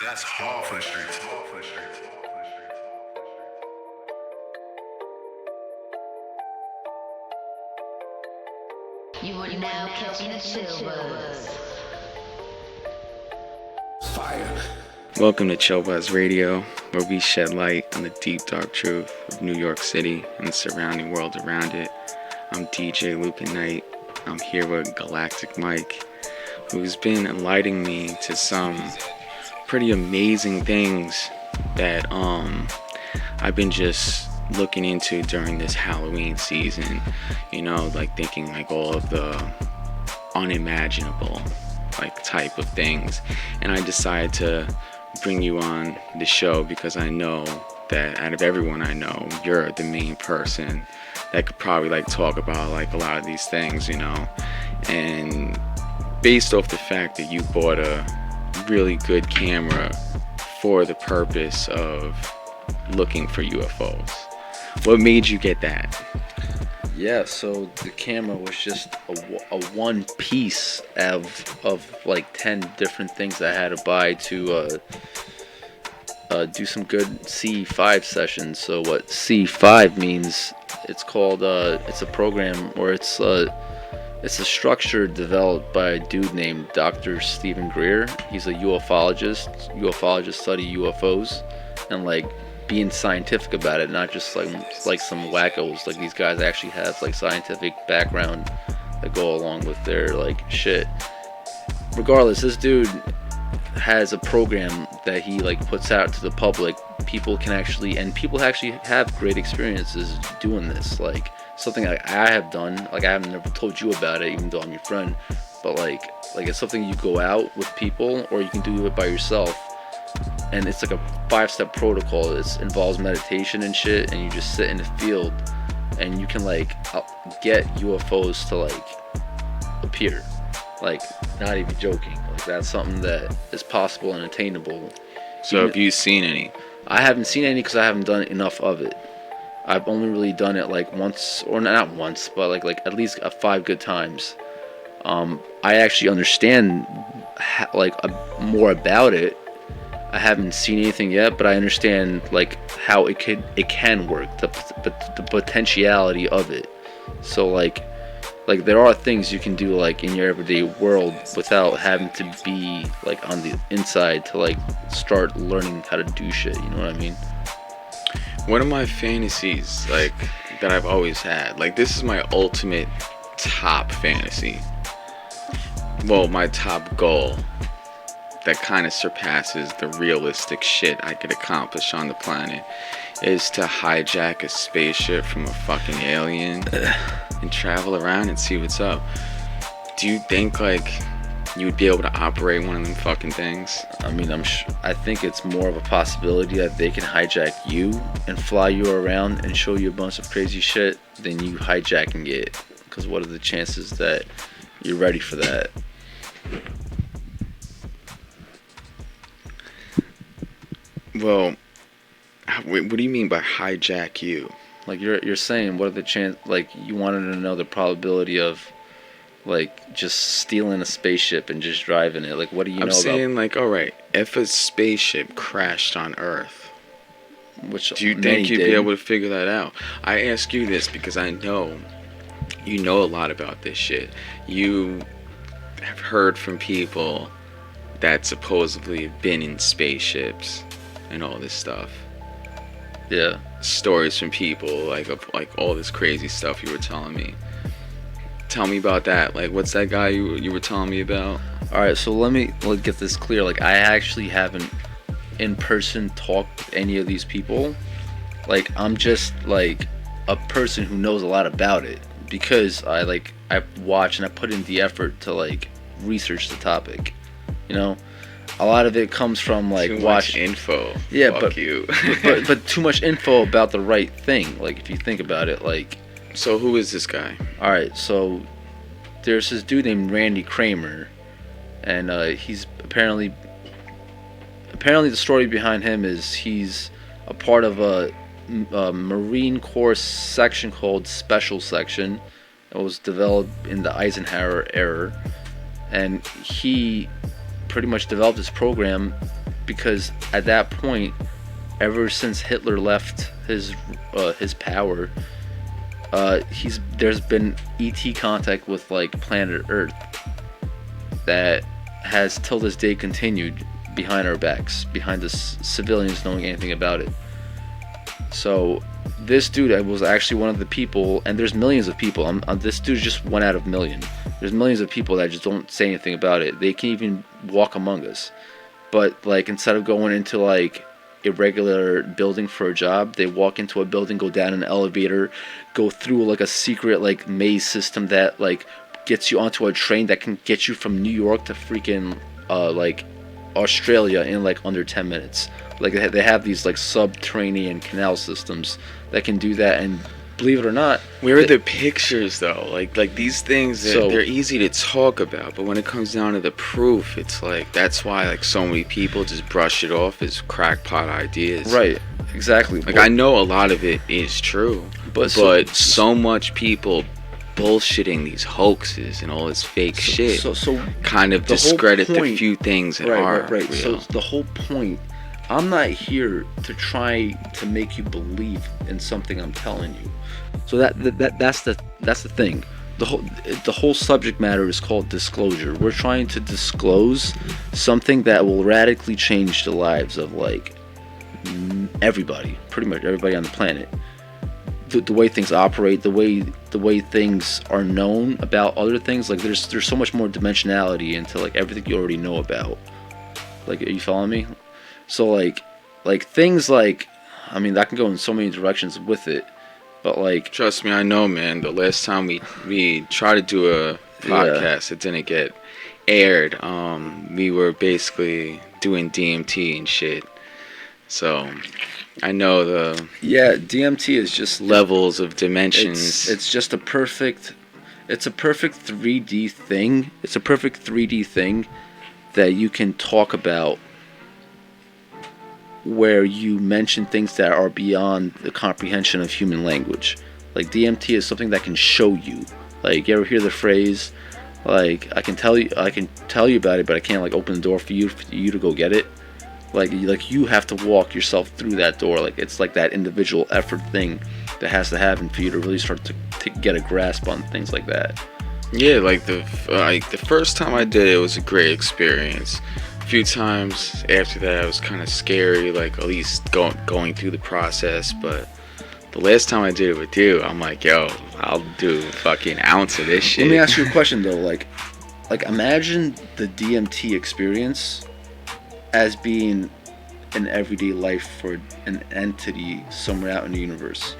That's hard for the streets. Hard for the streets. You are now catching the ChillBuzz. Fire. Welcome to ChillBuzz Radio, where we shed light on the deep, dark truth of New York City and the surrounding world around it. I'm DJ Luca Knight. I'm here with Galactic Mike, who's been enlightening me to some pretty amazing things that I've been just looking into during this Halloween season. You know, like thinking like all of the unimaginable like type of things, and I decided to bring you on the show because I know that out of everyone I know, you're the main person that could probably like talk about like a lot of these things, you know. And based off the fact that you bought a really good camera for the purpose of looking for UFOs, what made you get that? Yeah, so the camera was just a one piece of like 10 different things I had to buy to do some good C5 sessions. So what C5 means, it's called it's a program, or it's a structure developed by a dude named Dr. Stephen Greer. He's a ufologist. Ufologists study UFOs and like being scientific about it, not just like some wackos. Like these guys actually have like scientific background that go along with their like shit. Regardless, this dude has a program that he like puts out to the public. People actually have great experiences doing this. Like something like I have done. Like I haven't never told you about it, even though I'm your friend. But like it's something you go out with people, or you can do it by yourself. And it's like a 5-step protocol. It involves meditation and shit, and you just sit in the field and you can like get UFOs to like appear. Like, not even joking. Like that's something that is possible and attainable. So have you seen any? I haven't seen any because I haven't done enough of it. I've only really done it like once, or not once, but like at least 5 good times. I actually understand more about it. I haven't seen anything yet, but I understand like how it can work, the potentiality of it. So like there are things you can do like in your everyday world without having to be like on the inside to like start learning how to do shit. You know what I mean? One of my fantasies, like that I've always had, like this is my ultimate top fantasy. Well, my top goal that kind of surpasses the realistic shit I could accomplish on the planet is to hijack a spaceship from a fucking alien and travel around and see what's up. Do you think like you would be able to operate one of them fucking things? I mean, I think it's more of a possibility that they can hijack you and fly you around and show you a bunch of crazy shit than you hijacking it. Because what are the chances that you're ready for that? Well, what do you mean by hijack you? Like you're saying, what are the chance? Like you wanted to know the probability of like just stealing a spaceship and just driving it. Like what do you know about? I'm saying like, all right, if a spaceship crashed on Earth, do you think you'd be able to figure that out? I ask you this because I know you know a lot about this shit. You have heard from people that supposedly have been in spaceships and all this stuff. Yeah. Stories from people like all this crazy stuff you were telling me. Tell me about that. Like, what's that guy you were telling me about? All right, so let's get this clear. Like, I actually haven't in person talked with any of these people. Like, I'm just like a person who knows a lot about it because I watch and I put in the effort to like research the topic. You know, a lot of it comes from like too much info. Yeah, Fuck but you. but too much info about the right thing. Like, if you think about it, like. So who is this guy? All right, so there's this dude named Randy Kramer, and he's apparently the story behind him is he's a part of a Marine Corps section called Special Section. It was developed in the Eisenhower era, and he pretty much developed this program because at that point, ever since Hitler left his power, there's been ET contact with like planet Earth that has till this day continued behind our backs, behind the civilians knowing anything about it. So this dude was actually one of the people, and there's millions of people. This dude's just one out of million. There's millions of people that just don't say anything about it. They can even walk among us, but like instead of going into like a regular building for a job, they walk into a building, go down an elevator, go through like a secret like maze system that like gets you onto a train that can get you from New York to freaking like Australia in like under 10 minutes. Like they have these like subterranean canal systems that can do that, and believe it or not, where are the pictures though? Like these things, they're easy to talk about, but when it comes down to the proof, it's like that's why like so many people just brush it off as crackpot ideas. Right, exactly. Like I know a lot of it is true, but so much people bullshitting these hoaxes and all this fake shit kind of discredit the few things that are real. So the whole point, I'm not here to try to make you believe in something I'm telling you. So that's the thing. The whole subject matter is called disclosure. We're trying to disclose something that will radically change the lives of like everybody, pretty much everybody on the planet. The way things operate, the way things are known about other things. Like there's so much more dimensionality into like everything you already know about. Like, are you following me? So like things like, I mean, that can go in so many directions with it, but like, trust me, I know, man. The last time we tried to do a podcast, it didn't get aired. We were basically doing DMT and shit. So I know DMT is just levels of dimensions. It's just a perfect 3D thing. It's a perfect 3D thing that you can talk about, where you mention things that are beyond the comprehension of human language. Like DMT is something that can show you. Like, you ever hear the phrase, like, I can tell you about it, but I can't like open the door for you to go get it. Like you have to walk yourself through that door. Like, it's like that individual effort thing that has to happen for you to really start to get a grasp on things like that. Yeah, like the first time I did it was a great experience. A few times after that it was kind of scary, like at least going through the process. But the last time I did it with you, I'm like, yo, I'll do a fucking ounce of this shit. Let me ask you a question though. Like imagine the DMT experience as being an everyday life for an entity somewhere out in the universe,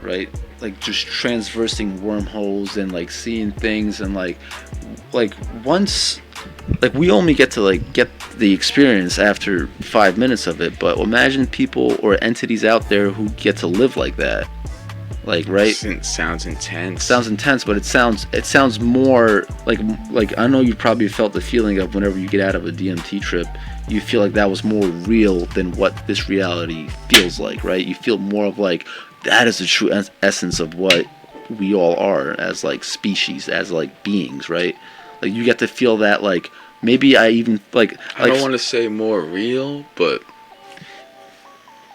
right? Like just transversing wormholes and like seeing things, and like once, like we only get to like get the experience after 5 minutes of it, but imagine people or entities out there who get to live like that. Like, right? It sounds intense. Sounds intense, but it sounds more like I know you probably felt the feeling of whenever you get out of a DMT trip, you feel like that was more real than what this reality feels like, right? You feel more of like that is the true essence of what we all are as like species, as like beings, right? Like you get to feel that, like maybe I even like I don't want to say more real, but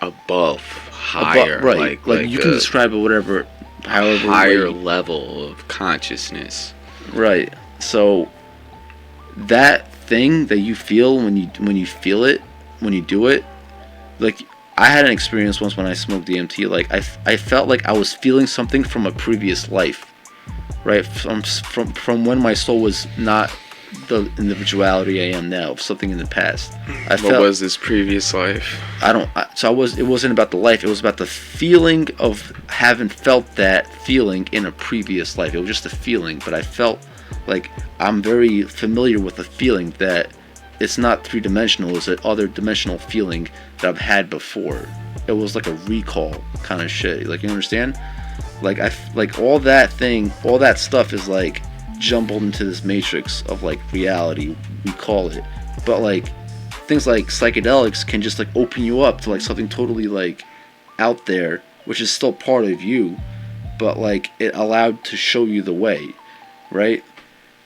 above, higher, right? Like you can describe it however higher level of consciousness, right? So that thing that you feel when you feel it, when you do it, like I had an experience once when I smoked DMT. Like I felt like I was feeling something from a previous life, right? From when my soul was not the individuality I am now, something in the past. What was this previous life? It wasn't about the life. It was about the feeling of having felt that feeling in a previous life. It was just a feeling, but I felt like I'm very familiar with the feeling that it's not three-dimensional. It's an other dimensional feeling that I've had before. It was like a recall kind of shit. Like, you understand? Like all that stuff is like jumbled into this matrix of like reality, we call it. But like things like psychedelics can just like open you up to like something totally like out there, which is still part of you, but like it allowed to show you the way, right?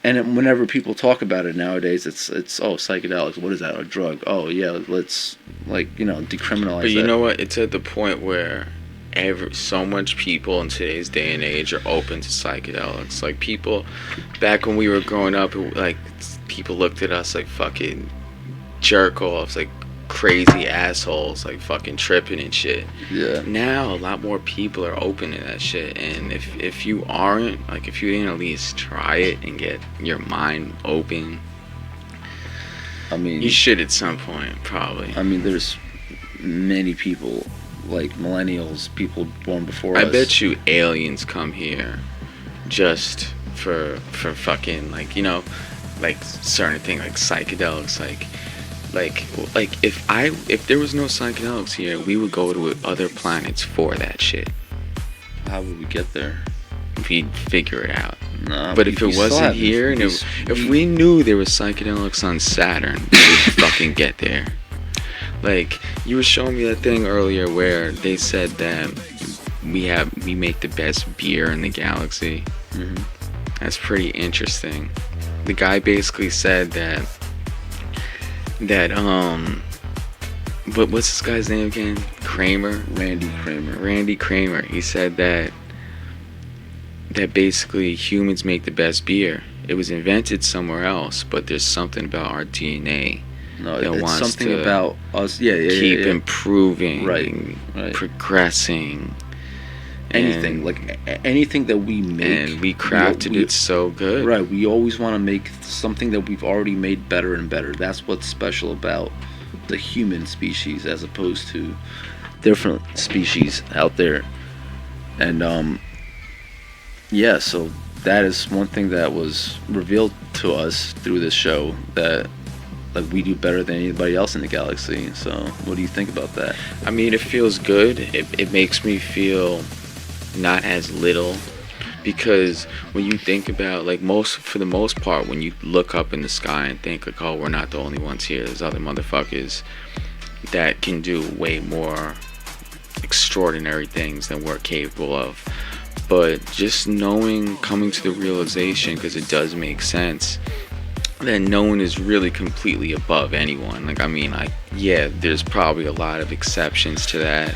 And whenever people talk about it nowadays, it's psychedelics. What is that? A drug? Oh yeah, let's decriminalize. But you that. know what? It's at the point where so much people in today's day and age are open to psychedelics. Like people back when we were growing up, like people looked at us like fucking jerk offs, like crazy assholes, like fucking tripping and shit. Yeah. Now a lot more people are open to that shit, and if you aren't, like if you didn't at least try it and get your mind open, I mean, you should at some point probably. I mean, there's many people like millennials, people born before us. I bet you aliens come here just for fucking like like certain thing like psychedelics, like if there was no psychedelics here, we would go to other planets for that shit. How would we get there? We'd figure it out. No, but if it wasn't here, and if we knew there was psychedelics on Saturn, we would fucking get there. Like you were showing me that thing earlier where they said that we make the best beer in the galaxy. Mm-hmm. That's pretty interesting. The guy basically said that what's this guy's name again? Randy Kramer. He said that basically humans make the best beer. It was invented somewhere else, but there's something about our DNA that wants something to about us. Keep improving, right. progressing. Anything anything that we make, and we crafted it so good. Right, we always want to make something that we've already made better and better. That's what's special about the human species as opposed to different species out there. And so that is one thing that was revealed to us through this show, that like we do better than anybody else in the galaxy. So what do you think about that? I mean, it feels good. It makes me feel not as little, because when you think about for the most part, when you look up in the sky and think like, oh, we're not the only ones here, there's other motherfuckers that can do way more extraordinary things than we're capable of. But just coming to the realization, because it does make sense, that no one is really completely above anyone. There's probably a lot of exceptions to that,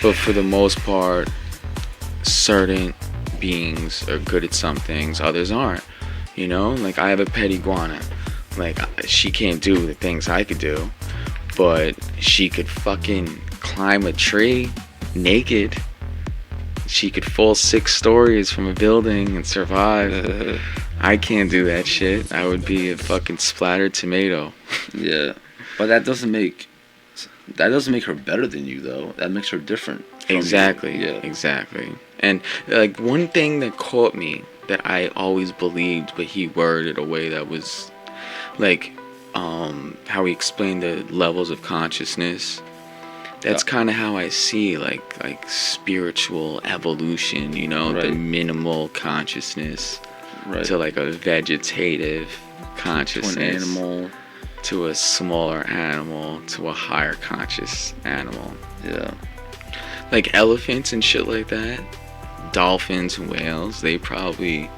but for the most part, certain beings are good at some things, others aren't. Like I have a pet iguana. Like she can't do the things I could do, but she could fucking climb a tree naked. She could fall 6 stories from a building and survive. I can't do that shit. I would be a fucking splattered tomato. Yeah, but that doesn't make her better than you, though. That makes her different. Exactly. Yeah. Exactly. And like one thing that caught me that I always believed, but he worded a way that was like how he explained the levels of consciousness. That's kind of how I see like spiritual evolution, Right. The minimal consciousness, right, to like a vegetative consciousness, to an animal, to a smaller animal, to a higher conscious animal. Yeah. Like elephants and shit like that, dolphins and whales, they probably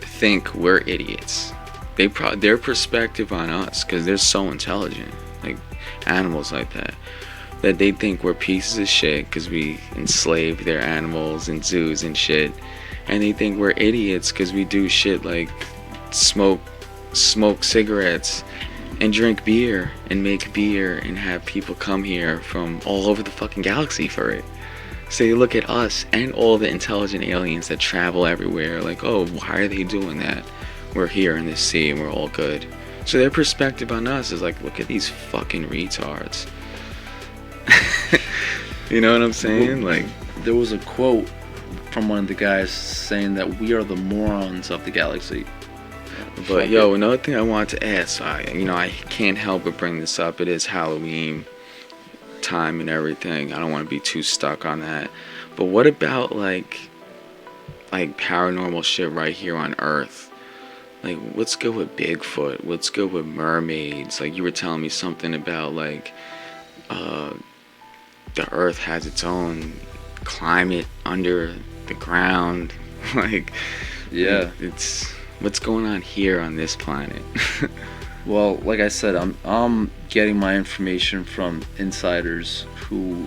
think we're idiots. Their perspective on us, because they're so intelligent, like animals like that they think we're pieces of shit because we enslave their animals in zoos and shit, and they think we're idiots because we do shit like smoke cigarettes and drink beer and make beer and have people come here from all over the fucking galaxy for it. So you look at us and all the intelligent aliens that travel everywhere, like, oh, why are they doing that? We're here in this sea and we're all good. So their perspective on us is like, look at these fucking retards. You know what I'm saying? Like, there was a quote from one of the guys saying that we are the morons of the galaxy. But another thing I wanted to ask, I can't help but bring this up. It is Halloween time and everything. I don't want to be too stuck on that. But what about like paranormal shit right here on Earth? Like, what's good with Bigfoot? What's good with mermaids? Like, you were telling me something about like the Earth has its own climate under the ground. Like, yeah, it's What's going on here on this planet? Well, like I said, I'm getting my information from insiders who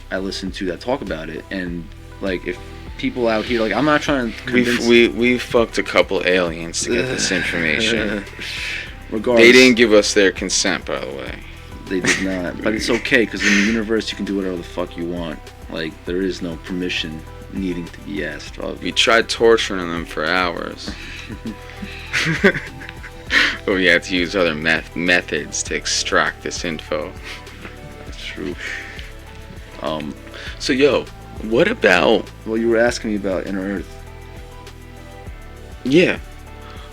I listen to that talk about it, and like if people out here, like I'm not trying to convince. We fucked a couple aliens to get this information. Regardless, They didn't give us their consent, by the way. They did not, but it's okay because in the universe you can do whatever the fuck you want. Like there is no permission needing to be asked of. We tried torturing them for hours. But we had to use other methods to extract this info. That's true. So yo, what about... Well, you were asking me about Inner Earth. Yeah.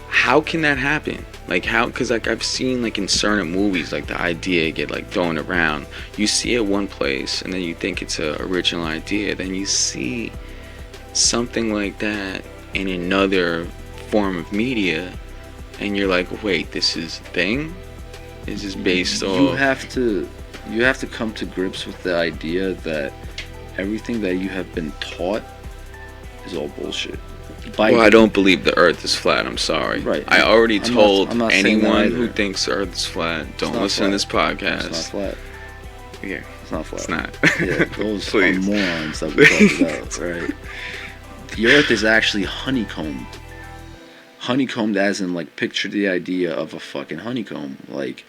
How can that happen? Like how, because like I've seen like in certain movies like the idea get like thrown around. You see it one place and then you think it's a original idea. Then you see something like that in another form of media and you're like, wait, this is a thing? Is this based on... You have to come to grips with the idea that everything that you have been taught is all bullshit. Well, I don't believe the Earth is flat. I'm sorry. Right. I already told I'm not saying that anyone either. who thinks the Earth is flat, don't not listen flat. to this podcast. It's not flat. Yeah, It's not flat. it's not. Yeah, those are Please. morons that we talk about, right? The Earth is actually honeycombed. Honeycombed as in, like, picture the idea of a fucking honeycomb. Like,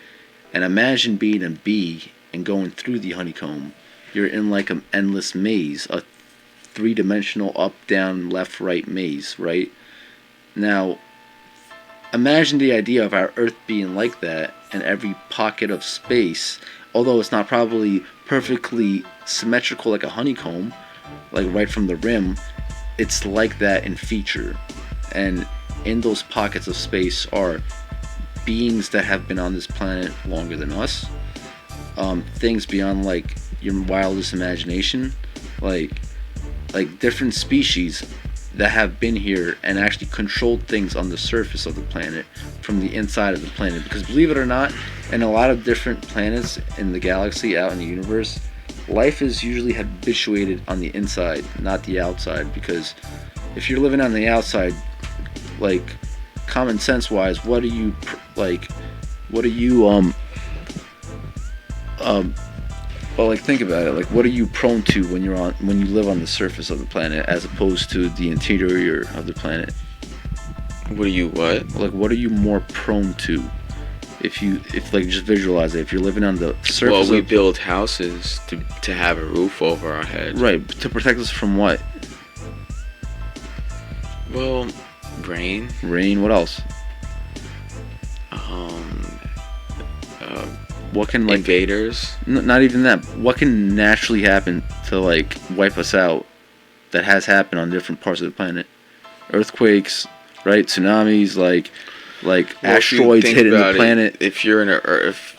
and imagine being a bee and going through the honeycomb. You're in, like, an endless maze. A three-dimensional up, down, left, right maze, right? Now, imagine the idea of our Earth being like that, and every pocket of space, although it's not probably perfectly symmetrical like a honeycomb, like right from the rim, it's like that in feature. And in those pockets of space are beings that have been on this planet longer than us, things beyond like your wildest imagination, like different species that have been here and actually controlled things on the surface of the planet from the inside of the planet. Because believe it or not, in a lot of different planets in the galaxy out in the universe, life is usually habituated on the inside, not the outside. Because if you're living on the outside, like common sense wise, what are you well, like think about it. Like, what are you prone to when you live on the surface of the planet, as opposed to the interior of the planet? What are you, what? Like, what are you more prone to? If like just visualize it. If you're living on the surface. Well, we build houses to have a roof over our head. Right, to protect us from what? Well, rain. Rain. What else? What can like invaders? Not even that. What can naturally happen to like wipe us out? That has happened on different parts of the planet. Earthquakes, right? Tsunamis, like Well, asteroids if you think hitting the about it, planet. if you're in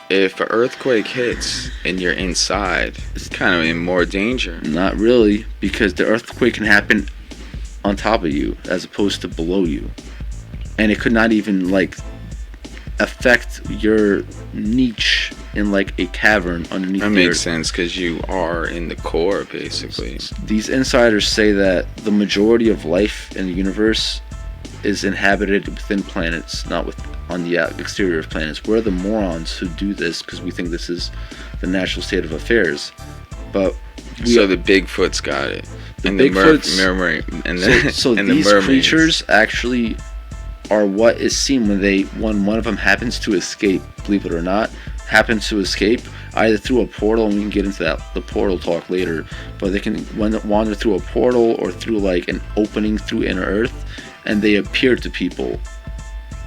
if an earthquake hits and you're inside, it's kind of in more danger. Not really, because the earthquake can happen on top of you as opposed to below you, and it could not even like affect your niche in like a cavern underneath That the makes earth. sense because you are in the core, basically. These insiders say that the majority of life in the universe is inhabited within planets, not on the exterior of planets. We're the morons who do this because we think this is the natural state of affairs. But So the Bigfoot's got it, and the mermaid, and so and these the mermaids. creatures actually are what is seen when one of them happens to escape. Believe it or not, happens to escape either through a portal, and we can get into the portal talk later. But they can wander through a portal or through like an opening through Inner Earth, and they appear to people,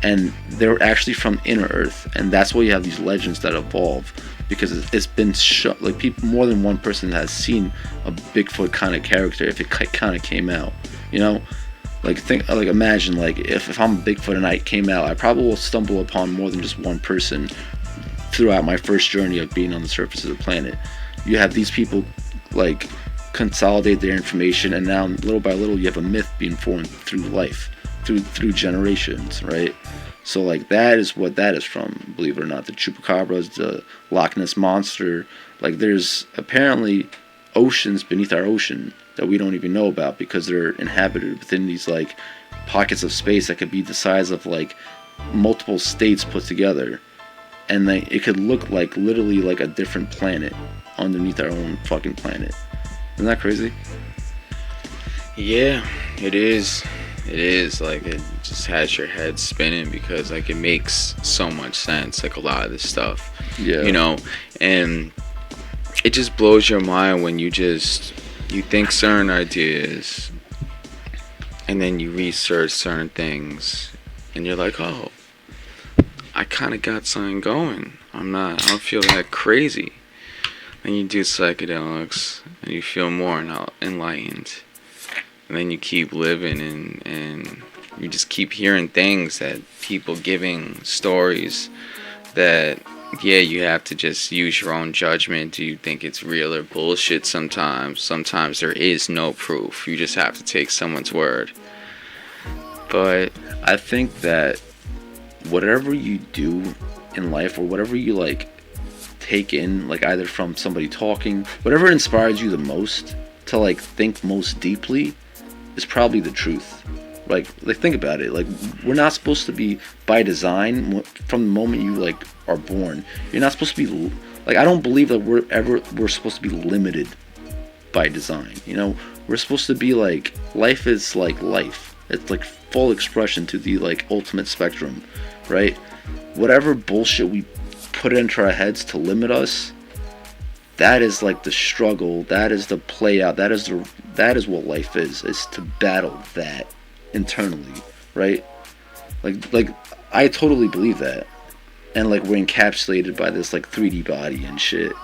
and they're actually from Inner Earth, and that's why you have these legends that evolve, because it's been like people, more than one person has seen a Bigfoot kind of character if it kind of came out, you know. Like imagine like if I'm a Bigfoot and I came out, I probably will stumble upon more than just one person throughout my first journey of being on the surface of the planet. You have these people like consolidate their information, and now little by little you have a myth being formed through life, through generations, right? So like that is what that is from, believe it or not. The chupacabras, the Loch Ness monster, like there's apparently oceans beneath our ocean that we don't even know about because they're inhabited within these like pockets of space that could be the size of like multiple states put together, and like it could look like literally like a different planet underneath our own fucking planet. Isn't that crazy? Yeah, it is. It is. Like, it just has your head spinning because like it makes so much sense, like a lot of this stuff. Yeah. You know, and it just blows your mind when you think certain ideas and then you research certain things and you're like, oh, I kind of got something going. I don't feel that crazy. Then you do psychedelics and you feel more enlightened. And then you keep living and you just keep hearing things that people giving stories that, yeah, you have to just use your own judgment. Do you think it's real or bullshit sometimes? Sometimes there is no proof. You just have to take someone's word. But I think that whatever you do in life, or whatever you like take in, like either from somebody talking, whatever inspires you the most to like think most deeply is probably the truth. Like think about it. Like, we're not supposed to be, by design, from the moment you like are born, you're not supposed to be like, I don't believe that we're supposed to be limited by design. You know, we're supposed to be like, life is like life. It's like full expression to the like ultimate spectrum, right? Whatever bullshit we put into our heads to limit us, that is like the struggle, that is the play out, that is what life is to battle that internally, right? Like I totally believe that. And like, we're encapsulated by this like 3D body and shit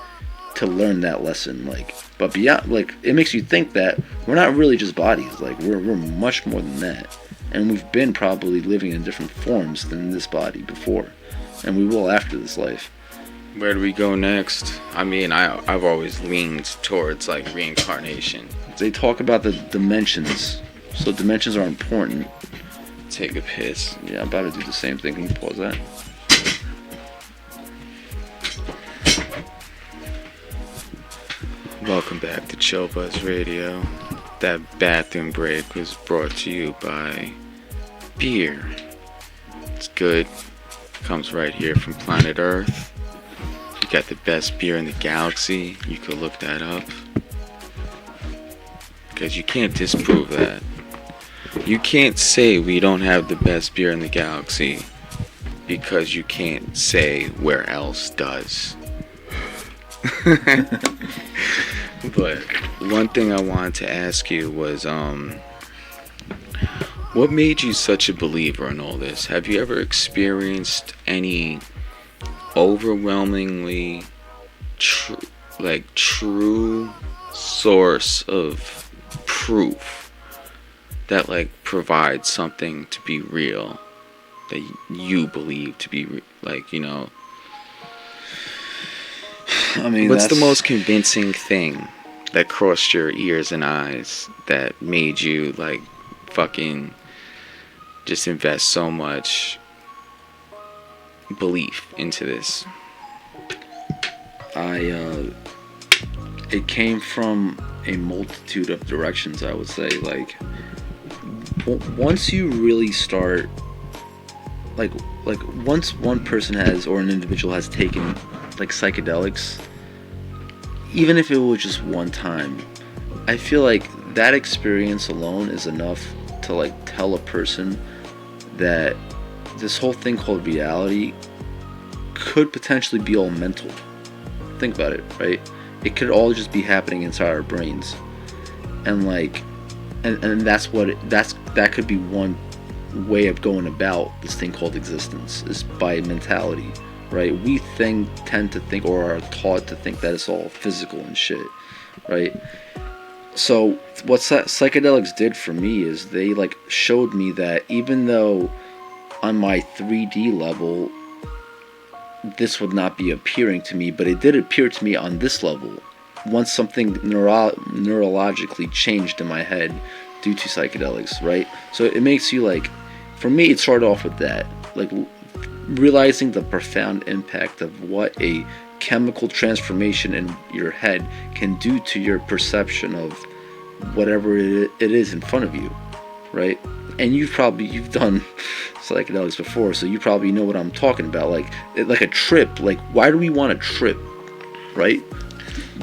to learn that lesson. Like, but beyond, like, it makes you think that we're not really just bodies. Like, we're much more than that. And we've been probably living in different forms than this body before, and we will after this life. where do we go next? I mean, I've always leaned towards like reincarnation. They talk about the dimensions, so dimensions are important. Take a piss. Yeah, I'm about to do the same thing. Can you pause that? Welcome back to ChillBuzz Radio. That bathroom break was brought to you by beer. It's good. Comes right here from planet Earth. You got the best beer in the galaxy. You could look that up. Because you can't disprove that. You can't say we don't have the best beer in the galaxy because you can't say where else does. But one thing I wanted to ask you was, what made you such a believer in all this? Have you ever experienced any overwhelmingly true source of proof that like provides something to be real, that you believe to be like, you know? I mean, what's the most convincing thing that crossed your ears and eyes that made you like fucking just invest so much belief into this? It came from a multitude of directions, I would say. Like, once you really start, like once one person has, or an individual has taken like psychedelics, even if it was just one time, I feel like that experience alone is enough to like tell a person that this whole thing called reality could potentially be all mental. Think about it, right? It could all just be happening inside our brains, and like, and that could be one way of going about this thing called existence, is by mentality, right? We tend to think, or are taught to think, that it's all physical and shit, right? So what psychedelics did for me is they like showed me that even though on my 3D level this would not be appearing to me, but it did appear to me on this level once something neurologically changed in my head due to psychedelics, right? So it makes you like, for me it started off with that, like realizing the profound impact of what a chemical transformation in your head can do to your perception of whatever it is in front of you, right? and you've done psychedelics before, so you probably know what I'm talking about. Like a trip. Like, why do we want a trip, right?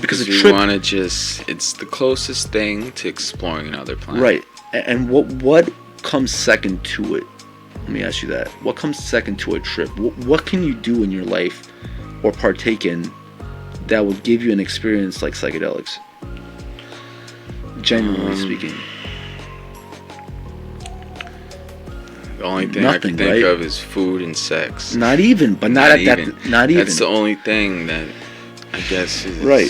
Because a you trip, want to just, it's the closest thing to exploring another planet. right? And what comes second to it? Let me ask you that. What comes second to a trip? What can you do in your life or partake in that would give you an experience like psychedelics? Genuinely speaking. The only thing Nothing, I can think right? of is food and sex. Not even, but not even. That's the only thing that I guess is right.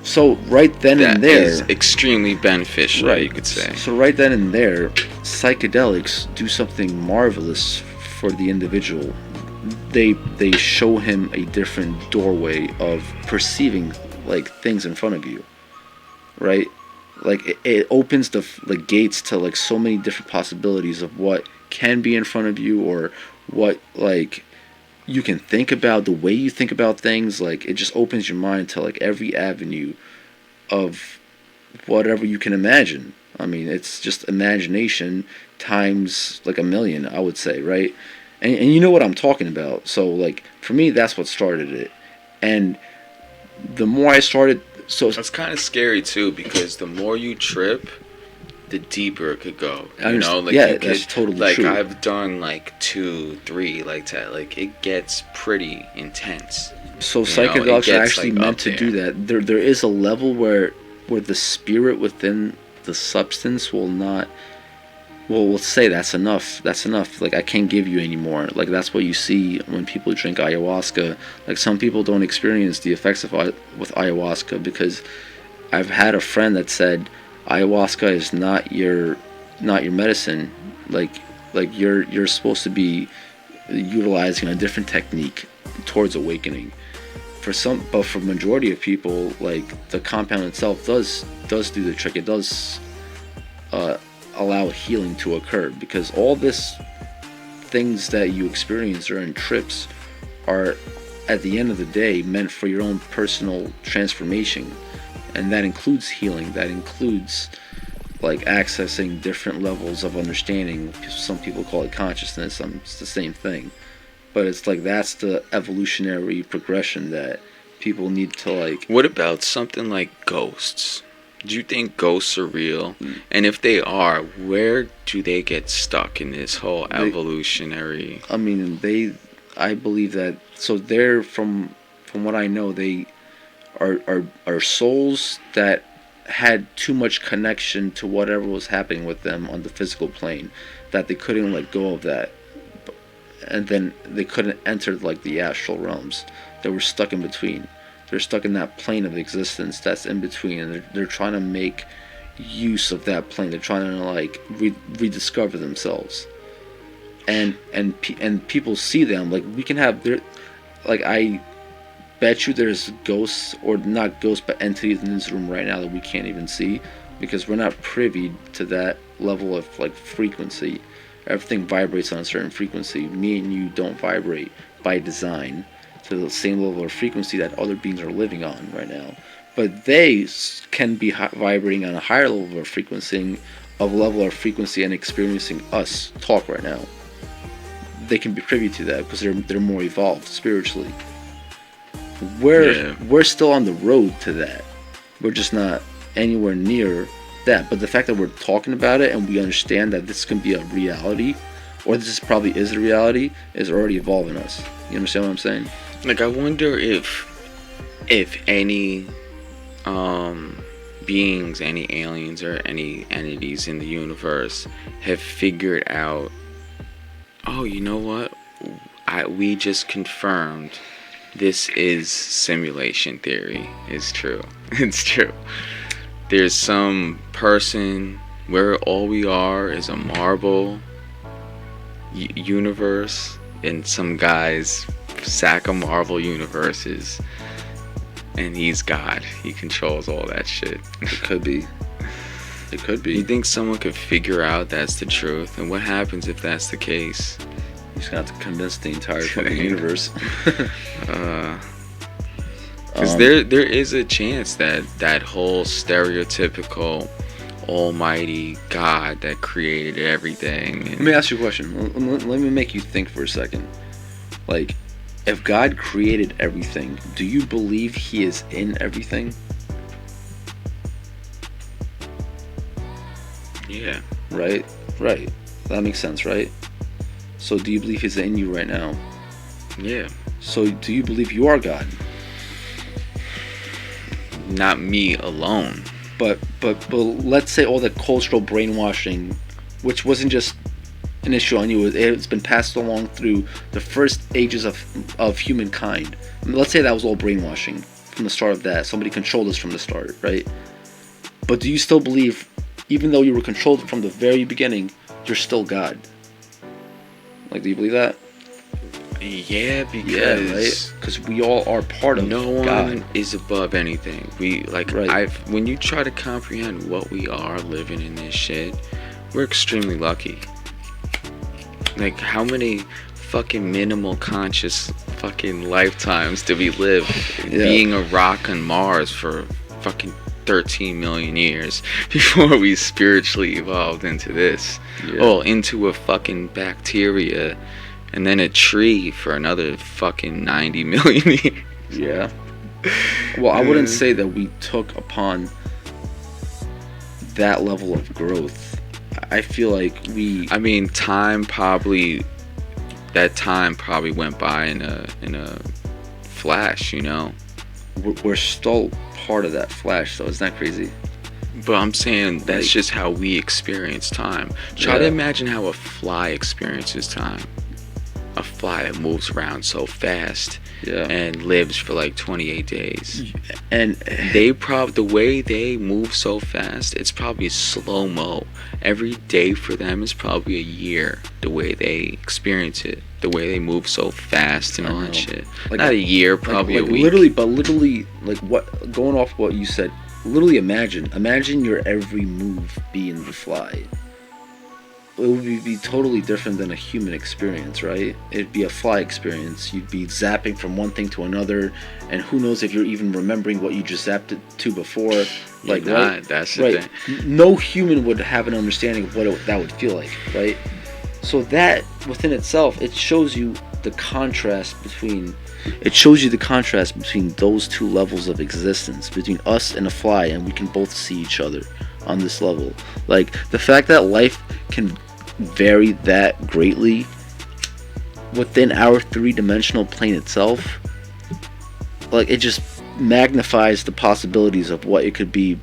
So right then and there is extremely beneficial, right, you could say. So right then and there, psychedelics do something marvelous for the individual. They show him a different doorway of perceiving like things in front of you, right? Like it opens the gates to like so many different possibilities of what can be in front of you, or what like you can think about, the way you think about things. Like it just opens your mind to like every avenue of whatever you can imagine. I mean, it's just imagination times like a million, I would say, right? And you know what I'm talking about. So like for me, that's what started it. And the more I started, so that's kind of scary too, because the more you trip, the deeper it could go. You know, like yeah, you that's totally like true. I've done like 2, 3 like that. Like it gets pretty intense. So You psychedelics know, are it gets, actually like, meant up to there. do that. There is a level where the spirit within the substance will not. Well, we'll say that's enough. That's enough. Like I can't give you any more. Like that's what you see when people drink ayahuasca. Like some people don't experience the effects of with ayahuasca, because I've had a friend that said ayahuasca is not your medicine. Like you're supposed to be utilizing a different technique towards awakening. But for majority of people, like the compound itself does do the trick. It does allow healing to occur, because all this things that you experience during trips are at the end of the day meant for your own personal transformation, and that includes healing. That includes like accessing different levels of understanding. Some people call it consciousness. It's the same thing, but it's like that's the evolutionary progression that people need to like. What about something like ghosts? Do you think ghosts are real? And if they are, where do they get stuck in this whole evolutionary? I mean, I believe that. So they're from what I know, they are souls that had too much connection to whatever was happening with them on the physical plane, that they couldn't let go of that, and then they couldn't enter like the astral realms. They were stuck in between. They're stuck in that plane of existence that's in between, and they're trying to make use of that plane. They're trying to like rediscover themselves, and people see them. Like we can have like I bet you there's ghosts, or not ghosts, but entities in this room right now that we can't even see, because we're not privy to that level of like frequency. Everything vibrates on a certain frequency. Me and you don't vibrate by design to the same level of frequency that other beings are living on right now, but they can be vibrating on a higher level of frequency, and experiencing us talk right now. They can be privy to that because they're more evolved spiritually. We're still on the road to that. We're just not anywhere near that. But the fact that we're talking about it and we understand that this can be a reality, or this probably is a reality, is already evolving us. You understand what I'm saying? Like I wonder if any beings, any aliens or any entities in the universe have figured out, oh, you know what? We just confirmed this is simulation theory is true. It's true. There's some person where all we are is a marble universe in some guy's sack of marble universes, and he's God. He controls all that shit. It could be. You think someone could figure out that's the truth? And what happens if that's the case? He's gonna have to convince the entire fucking universe. Because there is a chance that whole stereotypical almighty God that created everything. Let me ask you a question. Let me make you think for a second. Like, if God created everything, do you believe He is in everything? Yeah. Right? Right. That makes sense, right? So do you believe He's in you right now? Yeah. So do you believe you are God? Not me alone. But let's say all the cultural brainwashing, which wasn't just an issue on you, it's been passed along through the first ages of humankind. I mean, let's say that was all brainwashing from the start of that. Somebody controlled us from the start, right? But do you still believe, even though you were controlled from the very beginning, you're still God? Like, do you believe that? Yeah, because right? Because we all are part of no God. one is above anything. We like Right. when you try to comprehend what we are living in this shit, we're extremely lucky. Like, how many fucking minimal conscious fucking lifetimes did we live being a rock on Mars for fucking 13 million years before we spiritually evolved into this? Into a fucking bacteria and then a tree for another fucking 90 million years. Yeah. Well, I wouldn't say that we took upon that level of growth. I feel like that time probably went by in a flash, you know. We're still part of that flash, so isn't that crazy? But I'm saying that's just how we experience time. Try to imagine how a fly experiences time. A fly that moves around so fast and lives for like 28 days. And the way they move so fast, it's probably slow-mo. Every day for them is probably a year, the way they experience it. The way they move so fast and all that shit. Like, not a year, probably a week. Literally, like, what, going off what you said, literally imagine your every move being the fly. It would be totally different than a human experience, right? It'd be a fly experience. You'd be zapping from one thing to another, and who knows if you're even remembering what you just zapped it to before. Like, right? That's the thing. No human would have an understanding of what that would feel like, right? So that within itself, it shows you the contrast between those two levels of existence, between us and a fly, and we can both see each other on this level. Like, the fact that life can vary that greatly within our three-dimensional plane itself, like, it just magnifies the possibilities of what it could be,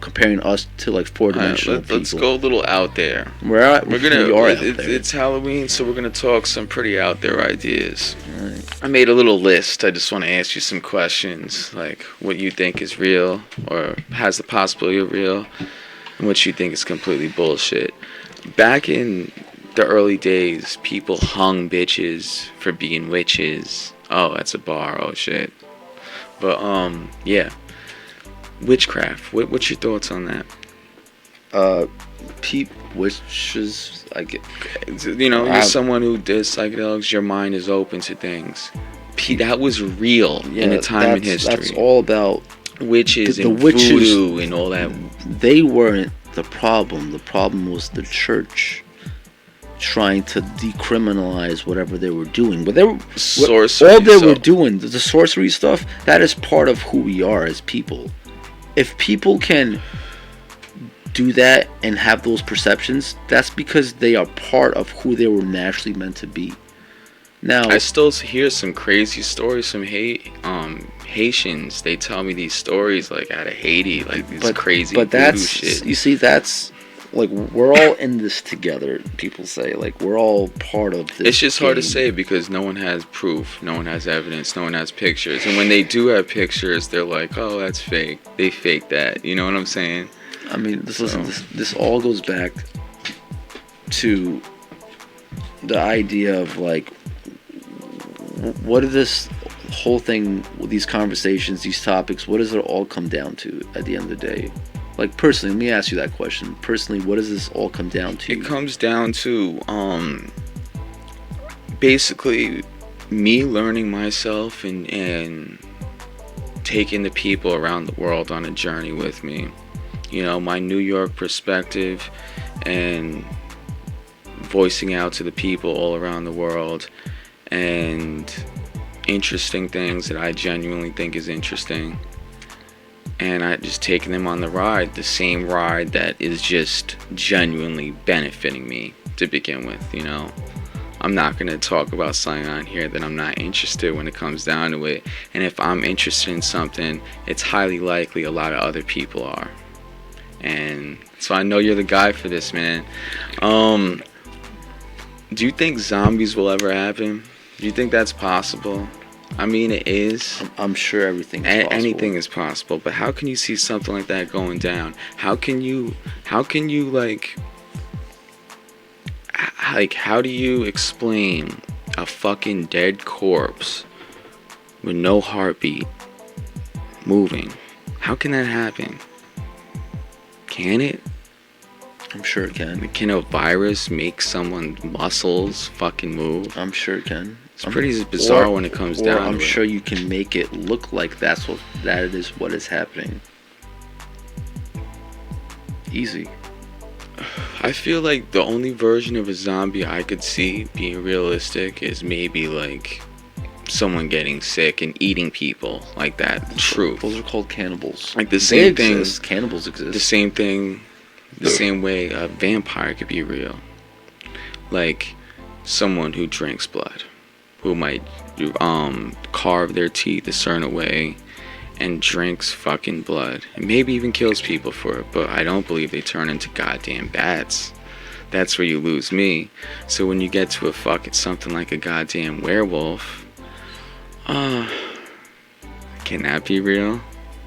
comparing us to like four-dimensional people. Let's go a little out there. It's Halloween, so we're gonna talk some pretty out there ideas. Right. I made a little list. I just want to ask you some questions, like what you think is real or has the possibility of real, and what you think is completely bullshit. Back in the early days, people hung bitches for being witches. Oh, that's a bar. Oh shit. But yeah. Witchcraft. What's your thoughts on that? Witches, I get. You know, you're someone who does psychedelics. Your mind is open to things. That was real in a time in history. That's all about witches and voodoo and all that. They weren't the problem. The problem was the church trying to decriminalize whatever they were doing. But sorcery. All they were doing, the sorcery stuff, that is part of who we are as people. If people can do that and have those perceptions, that's because they are part of who they were naturally meant to be. Now, I still hear some crazy stories from Haitians. They tell me these stories like out of Haiti, like these crazy voodoo shit. You see, that's like, we're all in this together. People say, like, we're all part of this. It's just hard to say because no one has proof, no one has evidence, no one has pictures. And when they do have pictures, they're like, "Oh, that's fake. They fake that." You know what I'm saying? I mean, this all goes back to the idea of, like, what is this whole thing, these conversations, these topics, what does it all come down to at the end of the day? Like, personally, let me ask you that question. Personally, what does this all come down to? It comes down to basically me learning myself and taking the people around the world on a journey with me. you know, my New York perspective and voicing out to the people all around the world and interesting things that I genuinely think is interesting. And I just taking them on the ride, the same ride that is just genuinely benefiting me to begin with, you know. I'm not going to talk about something on here that I'm not interested when it comes down to it. And if I'm interested in something, it's highly likely a lot of other people are. And so I know you're the guy for this, man. Do you think zombies will ever happen? Do you think that's possible? I mean, it is. I'm sure everything is possible. Anything is possible, but how can you see something like that going down? How can you how do you explain a fucking dead corpse with no heartbeat moving? How can that happen? Can it? I'm sure it can. Can a virus make someone's muscles fucking move? I'm sure it can. It's pretty bizarre when it comes down to it. I'm sure you can make it look like that is what is happening. Easy. I feel like the only version of a zombie I could see being realistic is maybe like someone getting sick and eating people like that. True. Those are called cannibals. Like the same thing. Cannibals exist. The same thing. The same way a vampire could be real. Like someone who drinks blood, who might carve their teeth a certain way and drinks fucking blood and maybe even kills people for it, but I don't believe they turn into goddamn bats. That's where you lose me. So when you get to a fucking something like a goddamn werewolf, can that be real?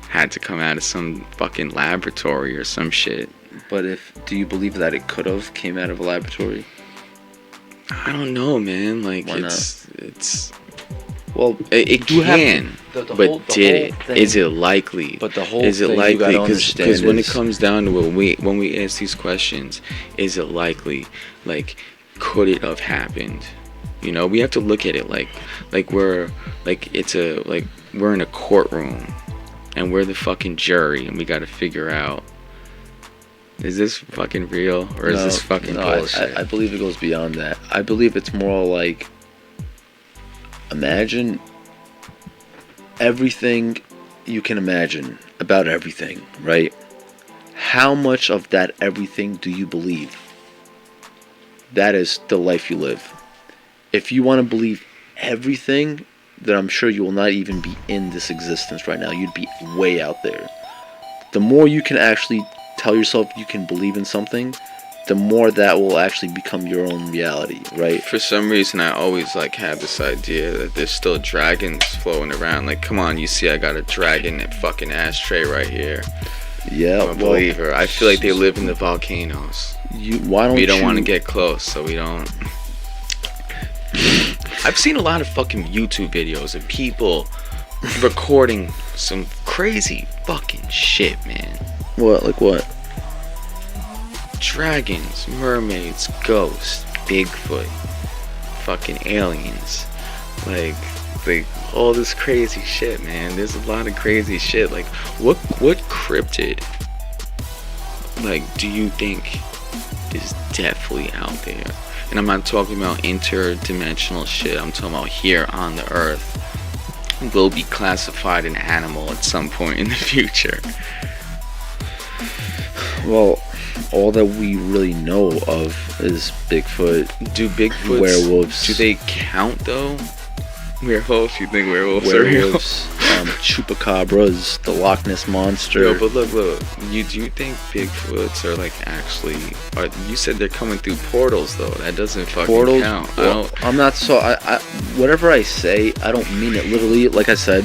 Had to come out of some fucking laboratory or some shit. But do you believe that it could have came out of a laboratory? I don't know, man. Like, why it's well, it can, but did it? Is it likely? But the whole is it thing likely? You gotta understand because when it comes down to it, when we ask these questions, is it likely? Like, could it have happened? You know, we have to look at it like we're in a courtroom, and we're the fucking jury, and we got to figure out. Is this fucking real, or is this fucking bullshit? I believe it goes beyond that. I believe it's more like, imagine everything you can imagine about everything, right? How much of that everything do you believe? That is the life you live. If you want to believe everything, then I'm sure you will not even be in this existence right now. You'd be way out there. The more you can actually tell yourself you can believe in something, the more that will actually become your own reality, right? For some reason, I always like have this idea that there's still dragons floating around. Like, come on, you see I got a dragon and fucking ashtray right here. Yeah, I'm a believer. I feel like they live in the volcanoes. We don't want to get close, so we don't. I've seen a lot of fucking YouTube videos of people recording some crazy fucking shit, man. What? Like what? Dragons, mermaids, ghosts, Bigfoot, fucking aliens. Like all this crazy shit, man. There's a lot of crazy shit. Like, what cryptid, like, do you think is definitely out there? And I'm not talking about interdimensional shit. I'm talking about here on the Earth. Will be classified an animal at some point in the future. Well, all that we really know of is Bigfoot. Do Bigfoots, werewolves? Do they count though? Werewolves? You think werewolves are real? Chupacabras, the Loch Ness monster. Yo, but look. Do you think Bigfoots are like actually? You said they're coming through portals though. That doesn't fucking count. Well, I'm not so. I whatever I say, I don't mean it literally. Like I said,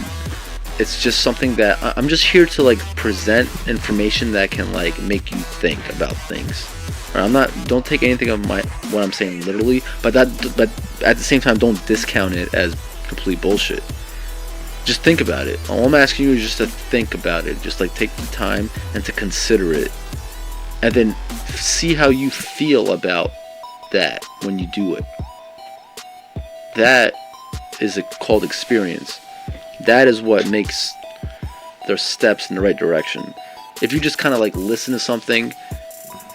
it's just something that I'm just here to like present information that can like make you think about things. Or don't take anything of what I'm saying literally, but at the same time, don't discount it as complete bullshit. Just think about it. All I'm asking you is just to think about it. Just like take the time and to consider it, and then see how you feel about that when you do it. That is called experience. That is what makes their steps in the right direction. If you just kind of like listen to something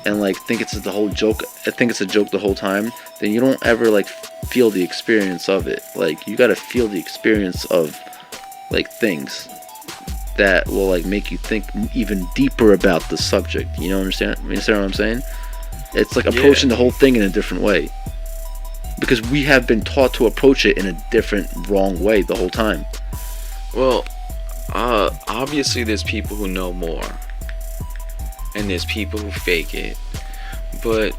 and like think it's the whole joke, I think it's a joke the whole time, then you don't ever like feel the experience of it. Like you gotta feel the experience of like things that will like make you think even deeper about the subject. You know, understand what I'm saying? It's like approaching the whole thing in a different way, because we have been taught to approach it in a different, wrong way the whole time. Well, obviously there's people who know more, and there's people who fake it, but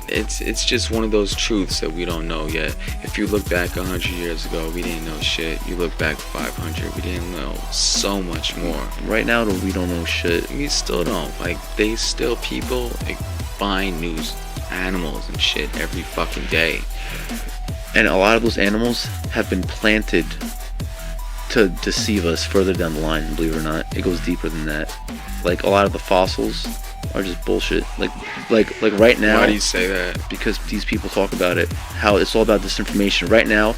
it's just one of those truths that we don't know yet. If you look back 100 years ago, we didn't know shit. You look back 500, we didn't know so much more. Right now, we don't know shit. We still don't. Like, they still, people like find new animals and shit every fucking day. And a lot of those animals have been planted to deceive us further down the line, believe it or not. It goes deeper than that. Like, a lot of the fossils are just bullshit. Like right now. Why do you say that? Because these people talk about it, how it's all about disinformation. Right now,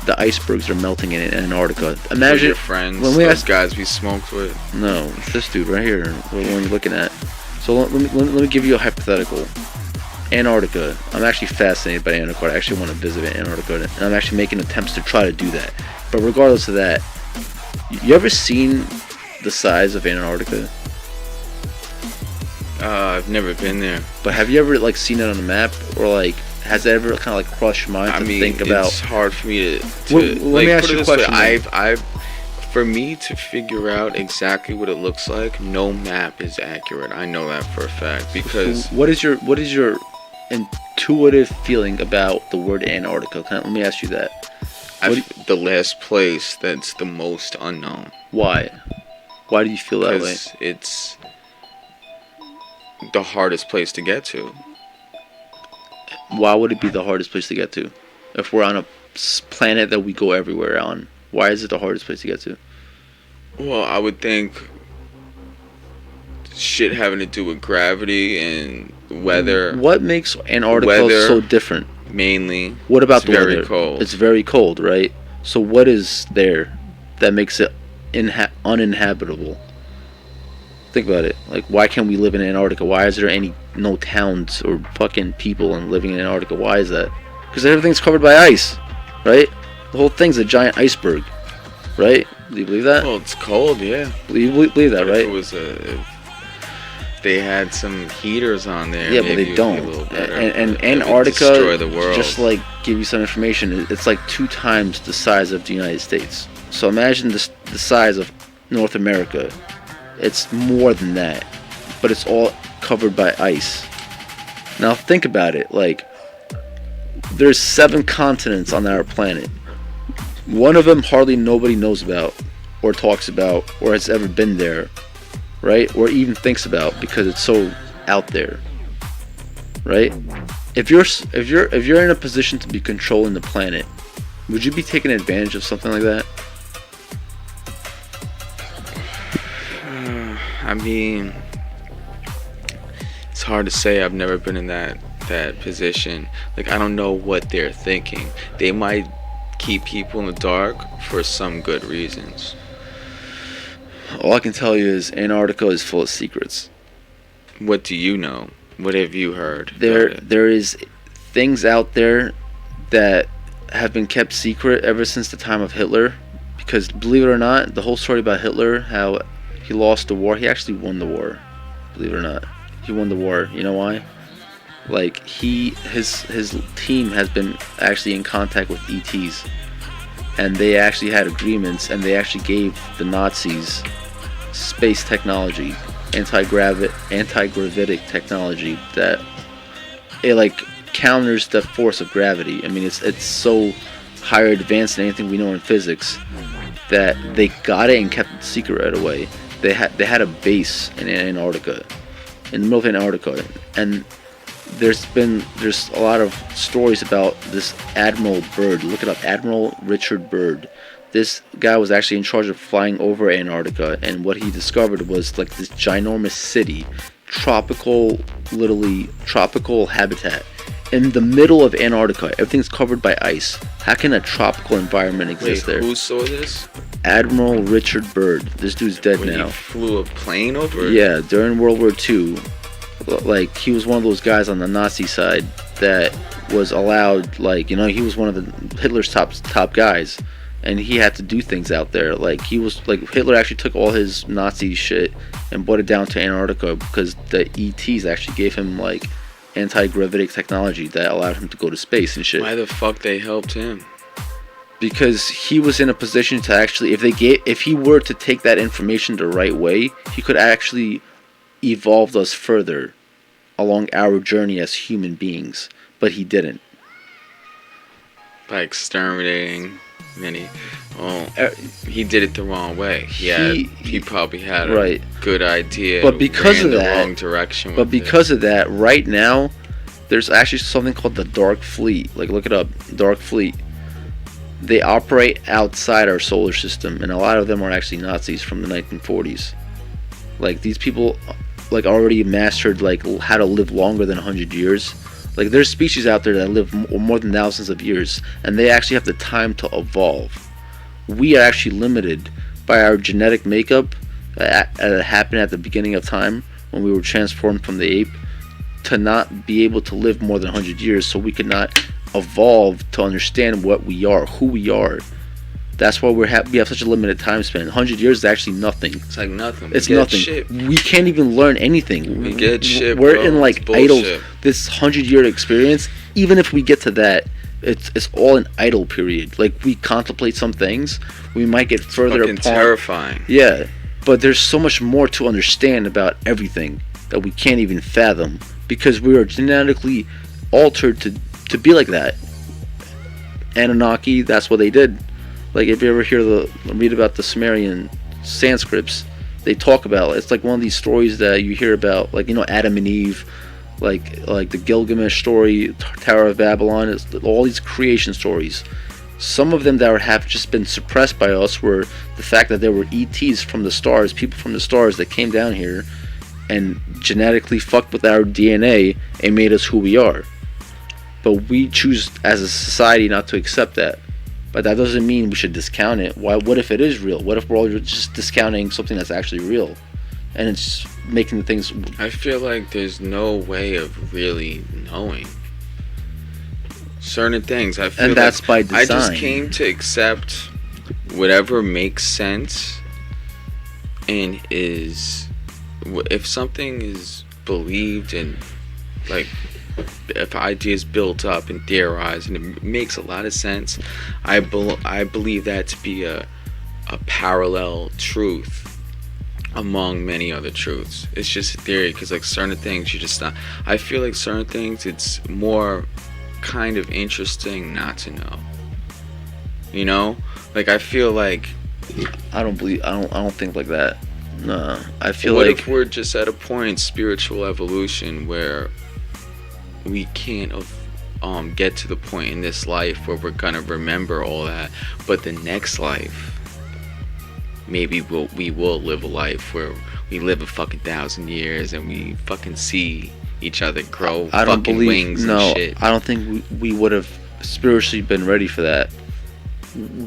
the icebergs are melting in Antarctica. Imagine your friends, those guys we smoked with. No, this dude right here, the one you're looking at. So let me give you a hypothetical. Antarctica. I'm actually fascinated by Antarctica. I actually want to visit Antarctica, and I'm actually making attempts to try to do that. But regardless of that, you ever seen the size of Antarctica? I've never been there. But have you ever like seen it on a map, or like has it ever kind of like crossed your mind to think about? It's hard for me to let me ask you a question. For me to figure out exactly what it looks like, no map is accurate. I know that for a fact, because what is your intuitive feeling about the word Antarctica? Let me ask you that. The last place that's the most unknown. Why? Why do you feel that way? Because it's the hardest place to get to. Why would it be the hardest place to get to? If we're on a planet that we go everywhere on, why is it the hardest place to get to? Well, I would think shit having to do with gravity and weather. What makes Antarctica so different? Mainly. What about the weather? It's very cold. It's very cold, right? So what is there that makes it uninhabitable? Think about it. Like, why can't we live in Antarctica? Why is there no towns or fucking people living in Antarctica? Why is that? Because everything's covered by ice, right? The whole thing's a giant iceberg, right? Do you believe that? Well, it's cold, yeah. You believe that, right? If it was if they had some heaters on there. Yeah, but they don't. And Antarctica, destroy the world. Just like give you some information, it's like 2 times the size of the United States. So imagine the size of North America. It's more than that, but it's all covered by ice. Now think about it. Like, there's 7 continents on our planet. One of them hardly nobody knows about, or talks about, or has ever been there, right? Or even thinks about, because it's so out there, right? If you're in a position to be controlling the planet, would you be taking advantage of something like that? I mean, it's hard to say. I've never been in that position. Like, I don't know what they're thinking. They might keep people in the dark for some good reasons. All I can tell you is Antarctica is full of secrets. What do you know? What have you heard? There is things out there that have been kept secret ever since the time of Hitler. Because believe it or not, the whole story about Hitler, how he lost the war, he actually won the war. Believe it or not, he won the war. You know why? Like, his team has been actually in contact with ETs, and they actually had agreements, and they actually gave the Nazis space technology, anti-gravitic technology that it like counters the force of gravity. I mean, it's so higher advanced than anything we know in physics that they got it and kept it secret right away. They had a base in Antarctica, in the middle of Antarctica, and there's a lot of stories about this Admiral Byrd. Look it up, Admiral Richard Byrd. This guy was actually in charge of flying over Antarctica, and what he discovered was like this ginormous city, literally tropical habitat in the middle of Antarctica. Everything's covered by ice. How can a tropical environment exist there? Who saw this? Admiral Richard Byrd. This dude's dead When now. he flew a plane over? Yeah, during World War II, like he was one of those guys on the Nazi side that was allowed, like, you know, he was one of the Hitler's top guys, and he had to do things out there. Like he was like Hitler actually took all his Nazi shit and brought it down to Antarctica because the ETs actually gave him like anti-gravitic technology that allowed him to go to space and shit. Why the fuck they helped him? Because he was in a position to actually, if he were to take that information the right way, he could actually evolve us further along our journey as human beings. But he didn't. By exterminating many. Well, he did it the wrong way. He probably had a good idea. But because ran of the that, wrong direction. But because of that, right now, there's actually something called the Dark Fleet. Like, look it up, Dark Fleet. They operate outside our solar system, and a lot of them are actually Nazis from the 1940s. Like, these people, like, already mastered, like, how to live longer than 100 years. Like, there's species out there that live more than thousands of years, and they actually have the time to evolve. We are actually limited by our genetic makeup that happened at the beginning of time when we were transformed from the ape to not be able to live more than 100 years, so we could not evolve to understand what we are, who we are. That's why we have such a limited time span. 100 years is actually nothing. It's like nothing. It's nothing. Shit. We can't even learn anything. We get shit. We're bro. in like idle. This 100-year experience. Even if we get to that, it's all an idle period. Like, we contemplate some things. We might get further fucking upon. Terrifying. Yeah, but there's so much more to understand about everything that we can't even fathom because we are genetically altered to be like that. Anunnaki, that's what they did. Like, if you ever read about the Sumerian Sanskrits, they talk about, it's like one of these stories that you hear about, like, you know, Adam and Eve, like the Gilgamesh story, Tower of Babylon, it's all these creation stories. Some of them that have just been suppressed by us were the fact that there were ETs from the stars, people from the stars that came down here and genetically fucked with our DNA and made us who we are. But we choose as a society not to accept that. But that doesn't mean we should discount it. What if it is real? What if we're all just discounting something that's actually real? And it's making the things... I feel like there's no way of really knowing certain things. I feel and that's like by design. I just came to accept whatever makes sense and is... If something is believed and, like... if ideas built up and theorized and it makes a lot of sense, I believe that to be a parallel truth among many other truths. It's just a theory because, like, certain things you just not. I feel like certain things it's more kind of interesting not to know. You know, like, I feel like I don't think like that. No, I feel what like if we're just at a point in spiritual evolution where we can't get to the point in this life where we're gonna remember all that, but the next life maybe we will live a life where we live a fucking 1,000 years and we fucking see each other grow wings and shit. I don't think we would have spiritually been ready for that.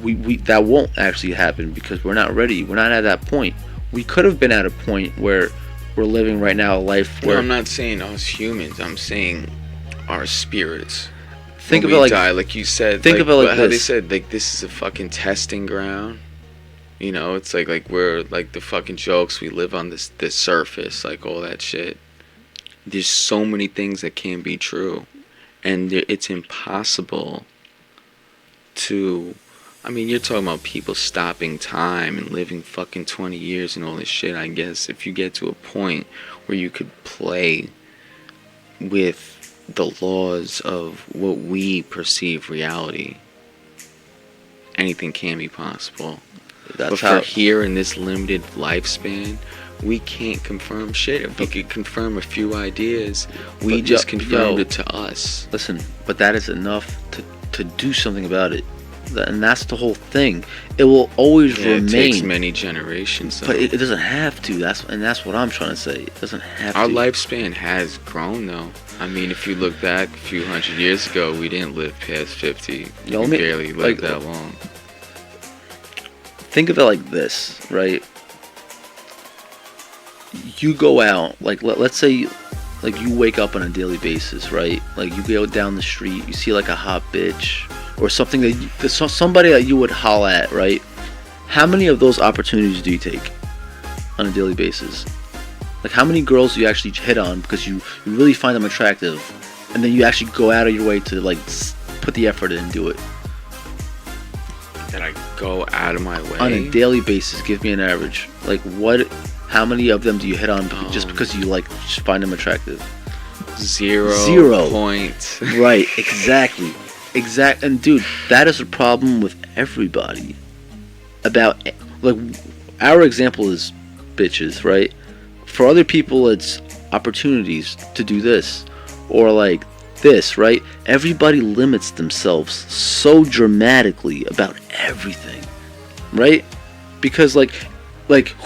We that won't actually happen because we're not ready. We're not at that point. We could have been at a point where we're living right now a life where... No, I'm not saying us humans. I'm saying our spirits. Think when of it we like... die, like you said. Think of it like how this. They said, like, this is a fucking testing ground. You know, it's like we're like the fucking jokes. We live on this surface, like all that shit. There's so many things that can be true, and it's impossible to... I mean, you're talking about people stopping time and living fucking 20 years and all this shit. I guess if you get to a point where you could play with the laws of what we perceive reality, anything can be possible. But for here in this limited lifespan, we can't confirm shit. If we could confirm a few ideas, we just confirmed it to us. Listen, but that is enough to do something about it. And that's the whole thing. It will always remain. It takes many generations, though. But it doesn't have to. That's what I'm trying to say. It doesn't have to. Our lifespan has grown, though. I mean, if you look back a few hundred years ago, we didn't live past 50. We barely lived that long. think of it like this, right? You go out, like let's say, like you wake up on a daily basis, right? Like you go down the street, you see like a hot bitch or something somebody that you would holler at, right? How many of those opportunities do you take on a daily basis? Like how many girls do you actually hit on because you really find them attractive, and then you actually go out of your way to like put the effort in and do it? That I go out of my way On a daily basis, give me an average. Like how many of them do you hit on just because you like just find them attractive? Zero point. Right, exactly. And dude, that is a problem with everybody. About, like, our example is bitches, right? For other people, it's opportunities to do this. Or like this, right? Everybody limits themselves so dramatically about everything, right? Because like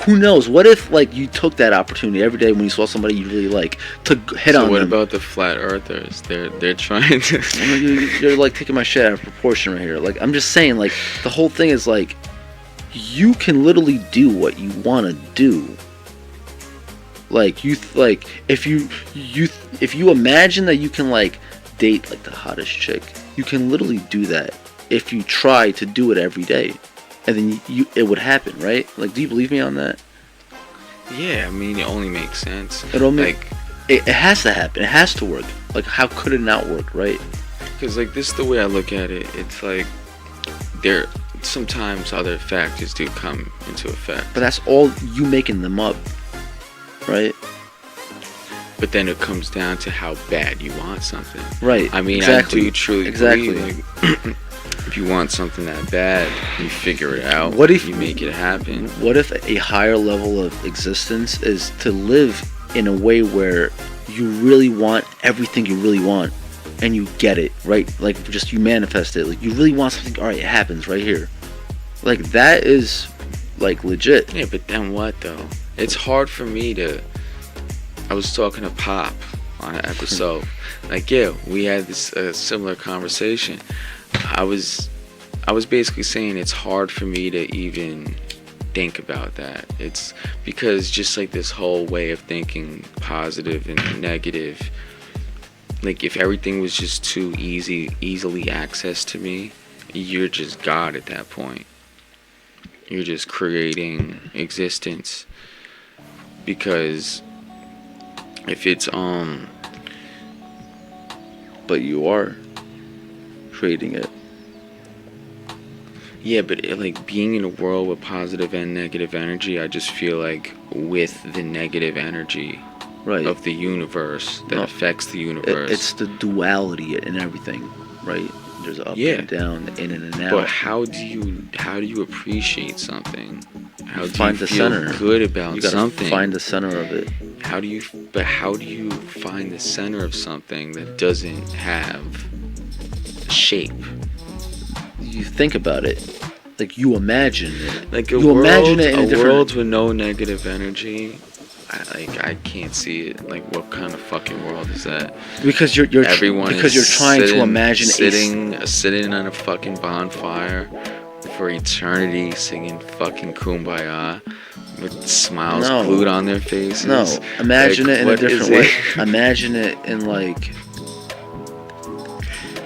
who knows? What if like you took that opportunity every day when you saw somebody you really like to hit on them? So what about the flat earthers? They're trying to. You're like taking my shit out of proportion right here. Like I'm just saying, like the whole thing is like you can literally do what you want to do. Like if you imagine that you can like date like the hottest chick, you can literally do that if you try to do it every day. And then it would happen, right? Like, do you believe me on that? Yeah, I mean, it only makes sense. It has to happen. It has to work. Like, how could it not work, right? Because, like, this is the way I look at it. It's like, sometimes other factors do come into effect. But that's all you making them up, right? But then it comes down to how bad you want something. Right. I mean, exactly. I do truly believe, like, if you want something that bad, you figure it out. What if you make it happen? What if a higher level of existence is to live in a way where you really want everything you really want, and you get it, right? Like, just you manifest it. Like, you really want something, all right, it happens right here. Like, that is, like, legit. Yeah, but then what, though? It's hard for me to... I was talking to Pop on an episode. Like, yeah, we had this similar conversation. I was basically saying it's hard for me to even think about that. It's because just like this whole way of thinking positive and negative, like if everything was just too easily accessed to me, you're just God at that point. You're just creating existence. Because if it's but you are creating it. Yeah, but like being in a world with positive and negative energy, I just feel like with the negative energy of the universe that affects the universe. It's the duality in everything, right? There's up and down, in and out. But how do you appreciate something? How do find you the feel center. good about you gotta something? Find the center of it. How do you find the center of something that doesn't have shape? You think about it, like you imagine it. Like imagine it in a world with no negative energy. I can't see it. Like, what kind of fucking world is that? Because you're trying to imagine sitting on a fucking bonfire for eternity, singing fucking Kumbaya with smiles glued on their faces. No, imagine it in a different way. Imagine it in like,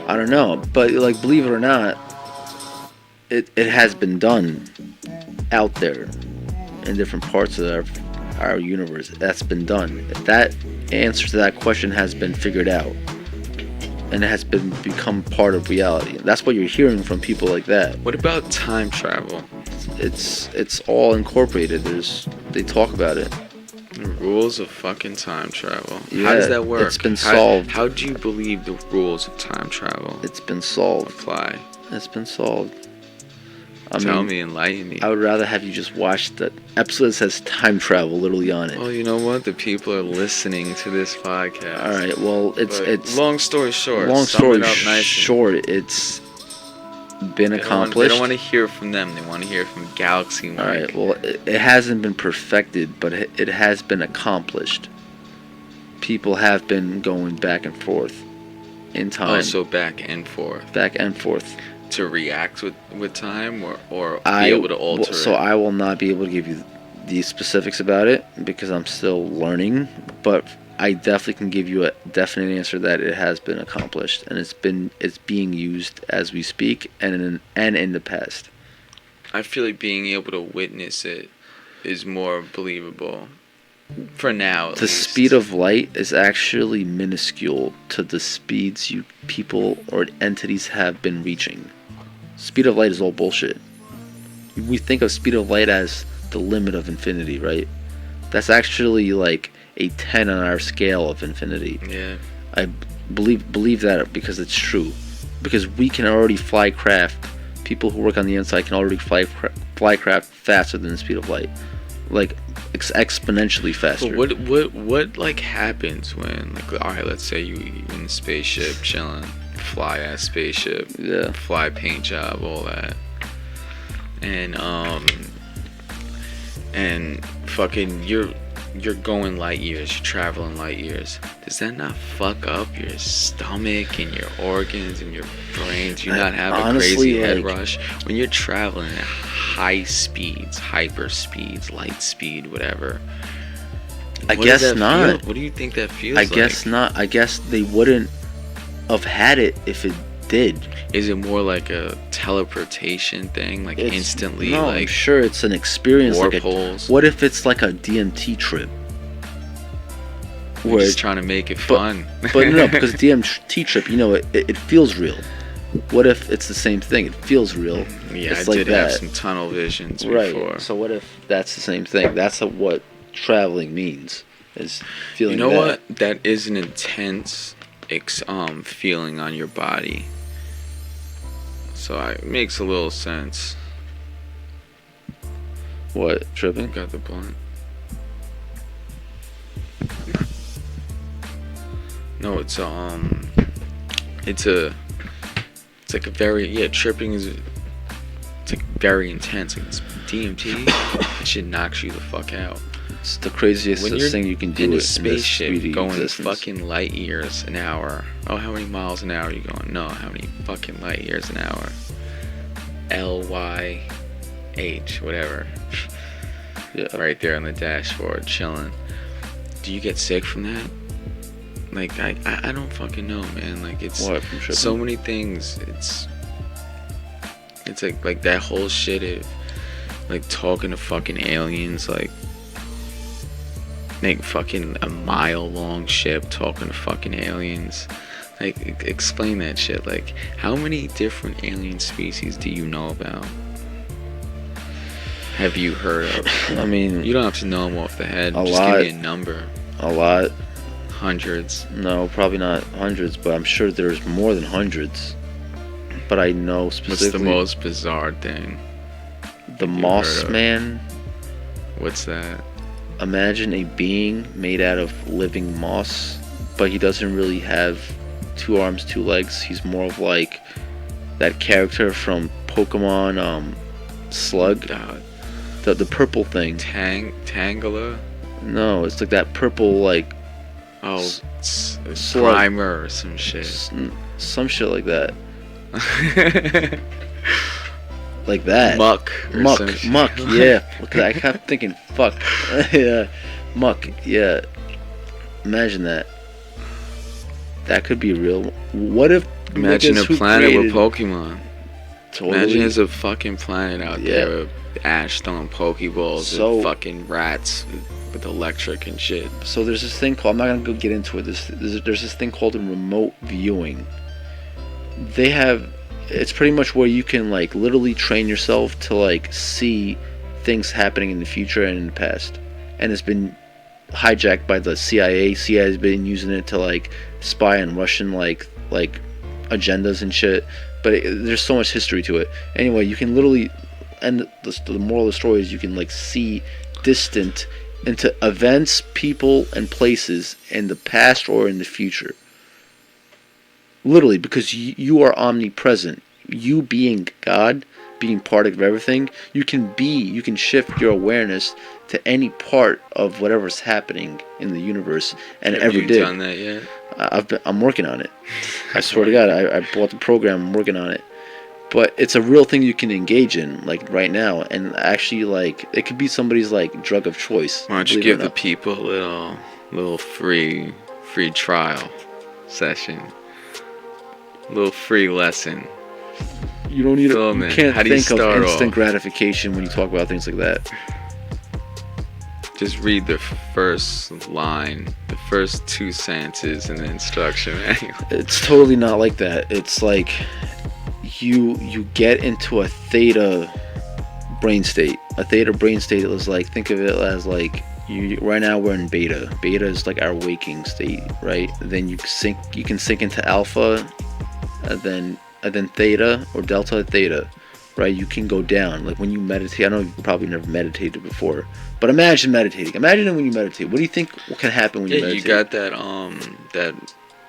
I don't know, but like, believe it or not, it has been done out there in different parts of our universe. That's been done. That answer to that question has been figured out, and it has become part of reality. That's what you're hearing from people like that. What about time travel? It's all incorporated. They talk about it. The rules of fucking time travel. Yeah, how does that work? It's been solved. How do you believe the rules of time travel? It's been solved. Apply. It's been solved. Tell me, enlighten me. I would rather have you just watch the episode that says time travel literally on it. Well, you know what? The people are listening to this podcast. All right. Well, it's long story short. It's been accomplished. They don't want to hear from them. They want to hear from Galaxy Mike. All right. Well, it hasn't been perfected, but it has been accomplished. People have been going back and forth in time. Oh, so back and forth. Back and forth. to react with time, or be able to alter So it? I will not be able to give you the specifics about it because I'm still learning, but I definitely can give you a definite answer that it has been accomplished, and it's being used as we speak and in the past. I feel like being able to witness it is more believable for now. At The least. speed of light is actually minuscule to the speeds people or entities have been reaching. Speed of light is all bullshit. We think of speed of light as the limit of infinity, right? That's actually like a 10 on our scale of infinity. Yeah. I believe that because it's true. Because we can already fly craft. People who work on the inside can already fly craft faster than the speed of light. Like exponentially faster. But what like happens when, like, alright, let's say you in the spaceship chilling, fly ass spaceship, Yeah. fly paint job, all that, and fucking you're going light years, you're traveling light years. Does that not fuck up your stomach and your organs and your brain? Do you not have a crazy head rush when you're traveling at high speeds, hyper speeds, light speed, whatever? I guess not. What do you think that feels like? I guess not. I guess they wouldn't have had it if it did. Is it more like a teleportation thing, like instantly? No, like I'm sure it's an experience. warp Like holes? what if it's like a DMT trip? We're just trying to make it fun. But no, because DMT trip, you know, it feels real. What if it's the same thing? It feels real. Yeah, it's I like did that. have some tunnel visions Right. before. So what if that's the same thing? That's what traveling means. Is feeling. You know that. what? That is an intense feeling on your body. So it makes a little sense. What, tripping? Got the blunt. No, it's like a very tripping is. It's like very intense. Like it's DMT. That shit knocks you the fuck out. It's the craziest When you're thing you can do in a in this spaceship 3D going existence. fucking light years an hour. Oh, how many miles an hour are you going? No, how many fucking light years an hour? LYH, whatever. Yeah. Right there on the dashboard, chilling. Do you get sick from that? Like, I don't fucking know, man. Like, it's What, from tripping? so many things. It's like that whole shit of like talking to fucking aliens, like fucking a mile long ship talking to fucking aliens. Like, explain that shit. Like, how many different alien species do you know about? Have you heard of? I mean, You don't have to know them off the head. A Just lot. give me a number. a lot. Hundreds. No, probably not hundreds, but I'm sure there's more than hundreds. But I know What's specifically the most bizarre thing? the you've Moss heard of? Man. What's that? Imagine a being made out of living moss, but he doesn't really have 2 arms, 2 legs. He's more of like that character from Pokemon, Slug, God. the purple thing. Tangela? No, it's like that purple, like Oh, Slug. Slimer or some shit. some shit like that. Like that. Muck. Or some shit. Muck, yeah. Look, I kept thinking, fuck. Yeah. Muck, yeah. Imagine that. That could be real. What if... Imagine a look at who planet with created- Pokemon. Totally. Imagine there's a fucking planet out Yeah. there with Ash throwing Pokeballs So- and fucking rats with electric and shit. So there's this thing called... I'm not going to go get into it. There's this thing called a remote viewing. They have... It's pretty much where you can, like, literally train yourself to, like, see things happening in the future and in the past. And it's been hijacked by the CIA. CIA has been using it to, like, spy on Russian, like agendas and shit. But there's so much history to it. Anyway, you can literally... And the moral of the story is you can, like, see distant into events, people, and places in the past or in the future. Literally, because you are omnipresent. You being God, being part of everything, you can shift your awareness to any part of whatever's happening in the universe and Have ever you did. done that yet? I'm working on it. I swear to God, I bought the program. I'm working on it. but it's a real thing you can engage in, like right now, and actually, like, it could be somebody's like drug of choice. Why don't you give the people a little free trial session, a little free lesson. You don't need Fill 'em you in. can't How do you think of start instant off? gratification when you talk about things like that. Just read the first line, the first 2 sentences in the instruction manual. It's totally not like that. It's like you get into a theta brain state. A theta brain state is like, think of it as like, right now we're in beta. Beta is like our waking state, right? Then you can sink into alpha, and then theta or delta theta, right? You can go down. Like when you meditate, I know you've probably never meditated before, but imagine meditating. Imagine when you meditate. What do you think can happen when you meditate? You got that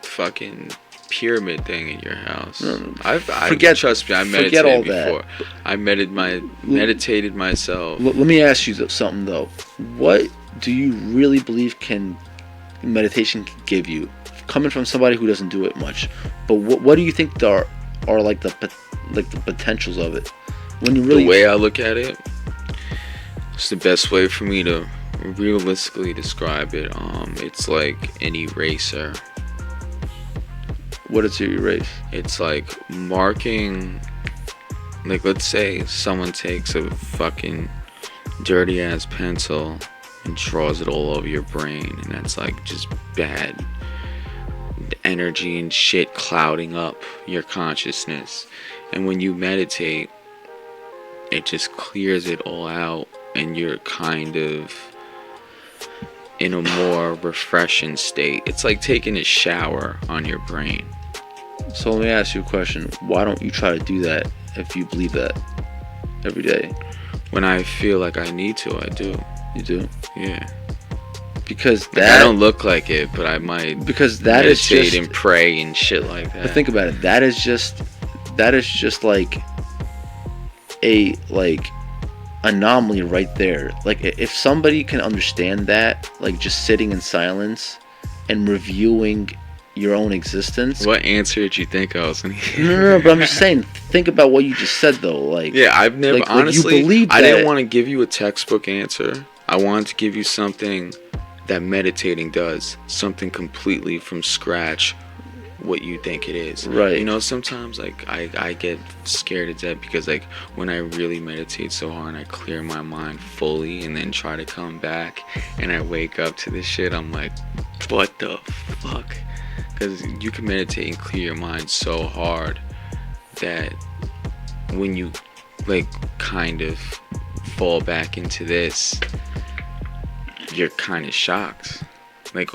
fucking pyramid thing in your house. Trust me, I meditated before. I meditated myself. Let me ask you something though. What do you really believe meditation can give you? Coming from somebody who doesn't do it much, but what do you think are like the potentials of it? When you really, the way I look at it, it's the best way for me to realistically describe it. It's like an eraser. What is your erase? It's like marking, like let's say someone takes a fucking dirty ass pencil and draws it all over your brain, and that's like just bad energy and shit clouding up your consciousness. And when you meditate, it just clears it all out, and you're kind of in a more refreshing state. It's like taking a shower on your brain. So let me ask you a question. Why don't you try to do that if you believe that every day? When I feel like I need to, I do. You do? Yeah. Because I don't look like it, but I might. Because that is meditate just, and pray and shit like that. But think about it. That is just like a anomaly right there. Like if somebody can understand that, like just sitting in silence and reviewing your own existence. What answer did you think I was gonna give? No, but I'm just saying. Think about what you just said though. Like yeah, I've never honestly. You believe I that. didn't want to give you a textbook answer. I wanted to give you something that meditating does, something completely from scratch, what you think it is. Right. You know, sometimes like I get scared to death because like when I really meditate so hard and I clear my mind fully and then try to come back and I wake up to this shit, I'm like, what the fuck? Because you can meditate and clear your mind so hard that when you like kind of fall back into this, you're kind of shocked, like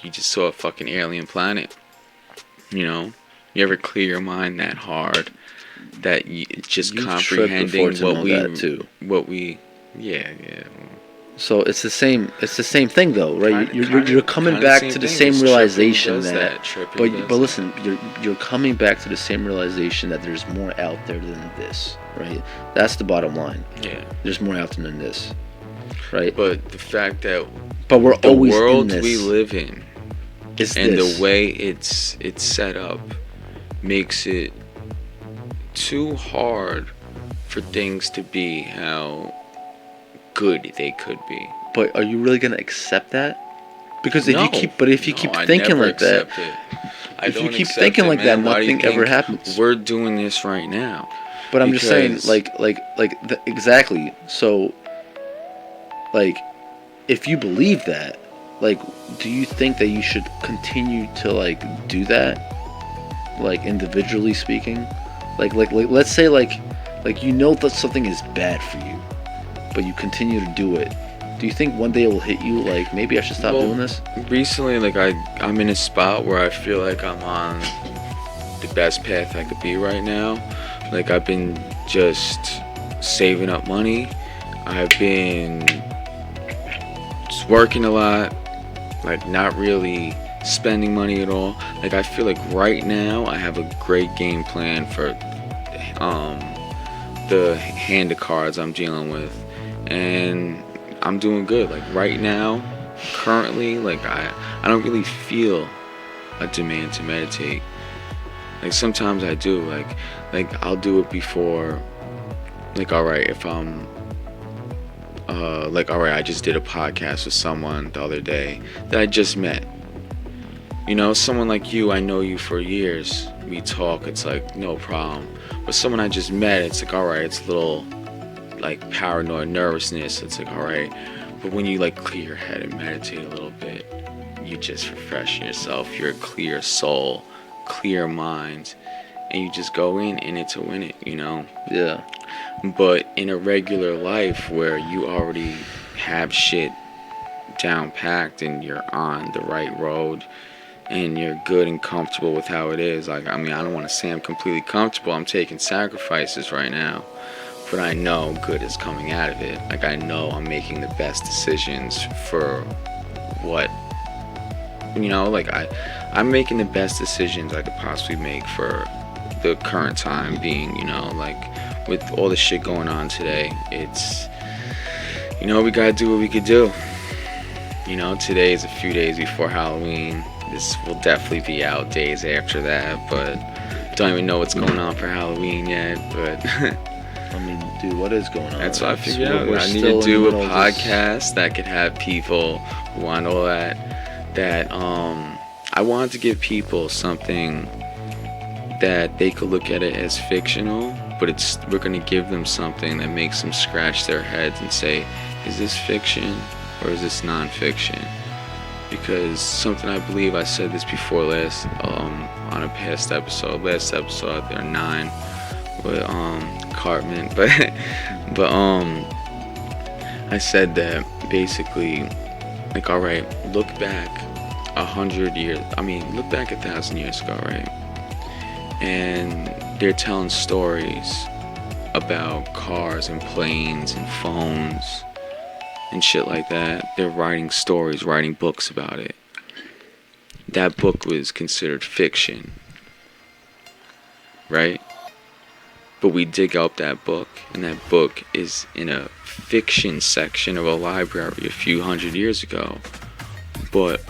you just saw a fucking alien planet. You know, you ever clear your mind that hard that you just comprehending what we yeah. So it's the same thing though, right? You're coming back to the same realization but listen, you're coming back to the same realization that there's more out there than this, right? That's the bottom line. Yeah, there's more out there than this, right? But the fact that we're the always world in this. we live in and this. the way it's set up makes it too hard for things to be how good they could be. But are you really gonna accept that? Because if you keep thinking like that, if you keep thinking like that, nothing ever happens. We're doing this right now. But I'm just saying, exactly. So, like, if you believe that, like, do you think that you should continue to like do that, like individually speaking, like let's say like you know that something is bad for you, but you continue to do it. Do you think one day it will hit you like maybe I should stop doing this? Recently, like I'm in a spot where I feel like I'm on the best path I could be right now. Like I've been just saving up money. I've been just working a lot, like not really spending money at all. Like I feel like right now I have a great game plan for the hand of cards I'm dealing with, and I'm doing good. Like right now, currently, like I don't really feel a demand to meditate. Like sometimes I do, like I'll do it before, like, all right, if I'm like, all right, I just did a podcast with someone the other day that I just met. You know, someone like you, I know you for years. We talk, it's like no problem. But someone I just met, it's like, all right, it's a little like paranoid nervousness. It's like, all right. But when you like clear your head and meditate a little bit, you just refresh yourself. You're a clear soul, clear mind, and you just go in it to win it, you know? Yeah. But in a regular life where you already have shit down packed and you're on the right road and you're good and comfortable with how it is, like, I mean, I don't want to say I'm completely comfortable. I'm taking sacrifices right now, but I know good is coming out of it. Like, I know I'm making the best decisions for what, you know, like I'm making the best decisions I could possibly make for the current time being, you know, like with all the shit going on today, it's, you know, we gotta do what we could do. You know, today is a few days before Halloween. This will definitely be out days after that, but don't even know what's going on for Halloween yet, but I mean, dude, what is going on? that's what I figured out. I need to do a podcast that could have people who want all that I wanted to give people something that they could look at it as fictional, but we're going to give them something that makes them scratch their heads and say, is this fiction or is this non-fiction? Because something I believe I said this before last on a last episode there 9 with Cartman, but I said that basically, like, all right, look back 100 years, I mean, look back 1,000 years ago, right? And they're telling stories about cars and planes and phones and shit like that. They're writing stories, writing books about it. That book was considered fiction, right? But we dig up that book, and that book is in a fiction section of a library a few hundred years ago. But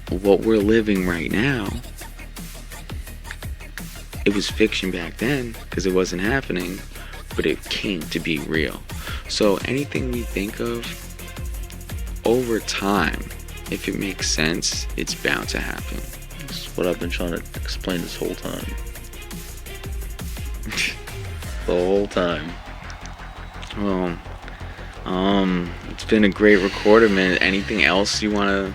what we're living right now, it was fiction back then because it wasn't happening, but it came to be real. So anything we think of, over time, if it makes sense, it's bound to happen. That's what I've been trying to explain this whole time. The whole time. Well, it's been a great recorder, man. Anything else you want to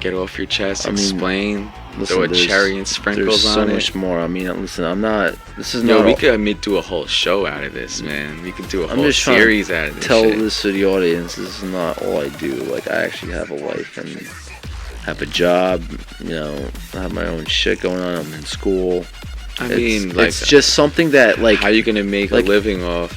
get off your chest, explain? Listen, throw a cherry and sprinkles on it? There's so much more. I mean, listen, I'm not, this is Yo, not... we could do a whole show out of this, man. We could do a whole series out of this tell shit. this to the audience, this is not all I do. Like, I actually have a life and have a job, you know, I have my own shit going on, I'm in school. I mean, like, it's just something that, like... How you gonna make a living off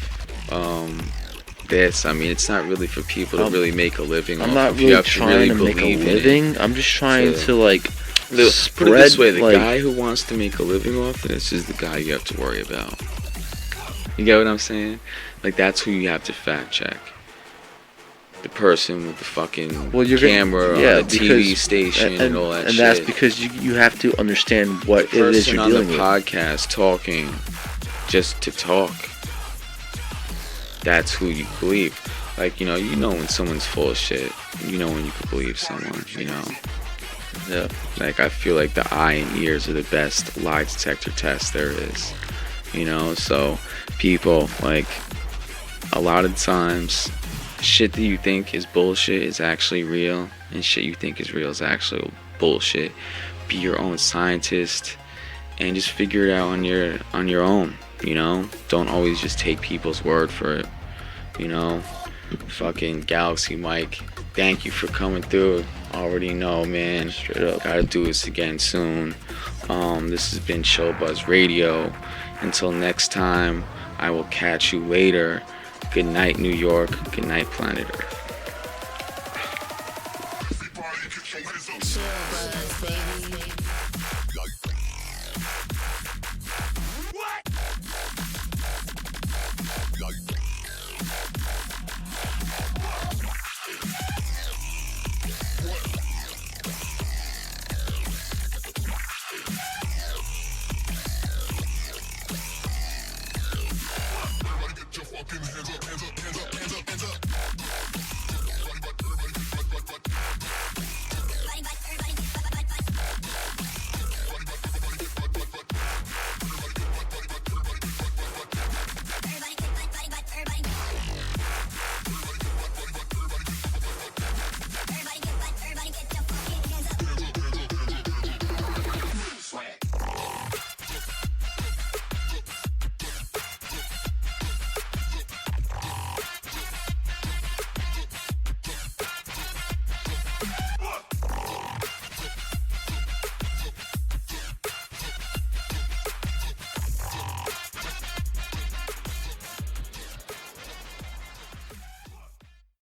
this? I mean, it's not really for people to really make a living off. I'm not really trying to make a living. I'm just trying to, like, put it spread, this way, the like, guy who wants to make a living off this is the guy you have to worry about. You get what I'm saying? Like, that's who you have to fact check. The person with the fucking camera on the TV station and all that shit. And that's because you have to understand what it is you're dealing with. The person on the podcast talking just to talk, that's who you believe. Like, you know when someone's full of shit. You know when you can believe someone, you know. Yeah. Like, I feel like the eye and ears are the best lie detector test there is. You know, so people, like, a lot of times, shit that you think is bullshit is actually real, and shit you think is real is actually bullshit. Be your own scientist and just figure it out on your own, you know? Don't always just take people's word for it, you know? Fucking Galaxy Mike, thank you for coming through. Already know, man. Straight up, gotta do this again soon. This has been ChillBuzz Radio. Until next time, I will catch you later. Good night, New York. Good night, planet Earth. ChillBuzz, baby.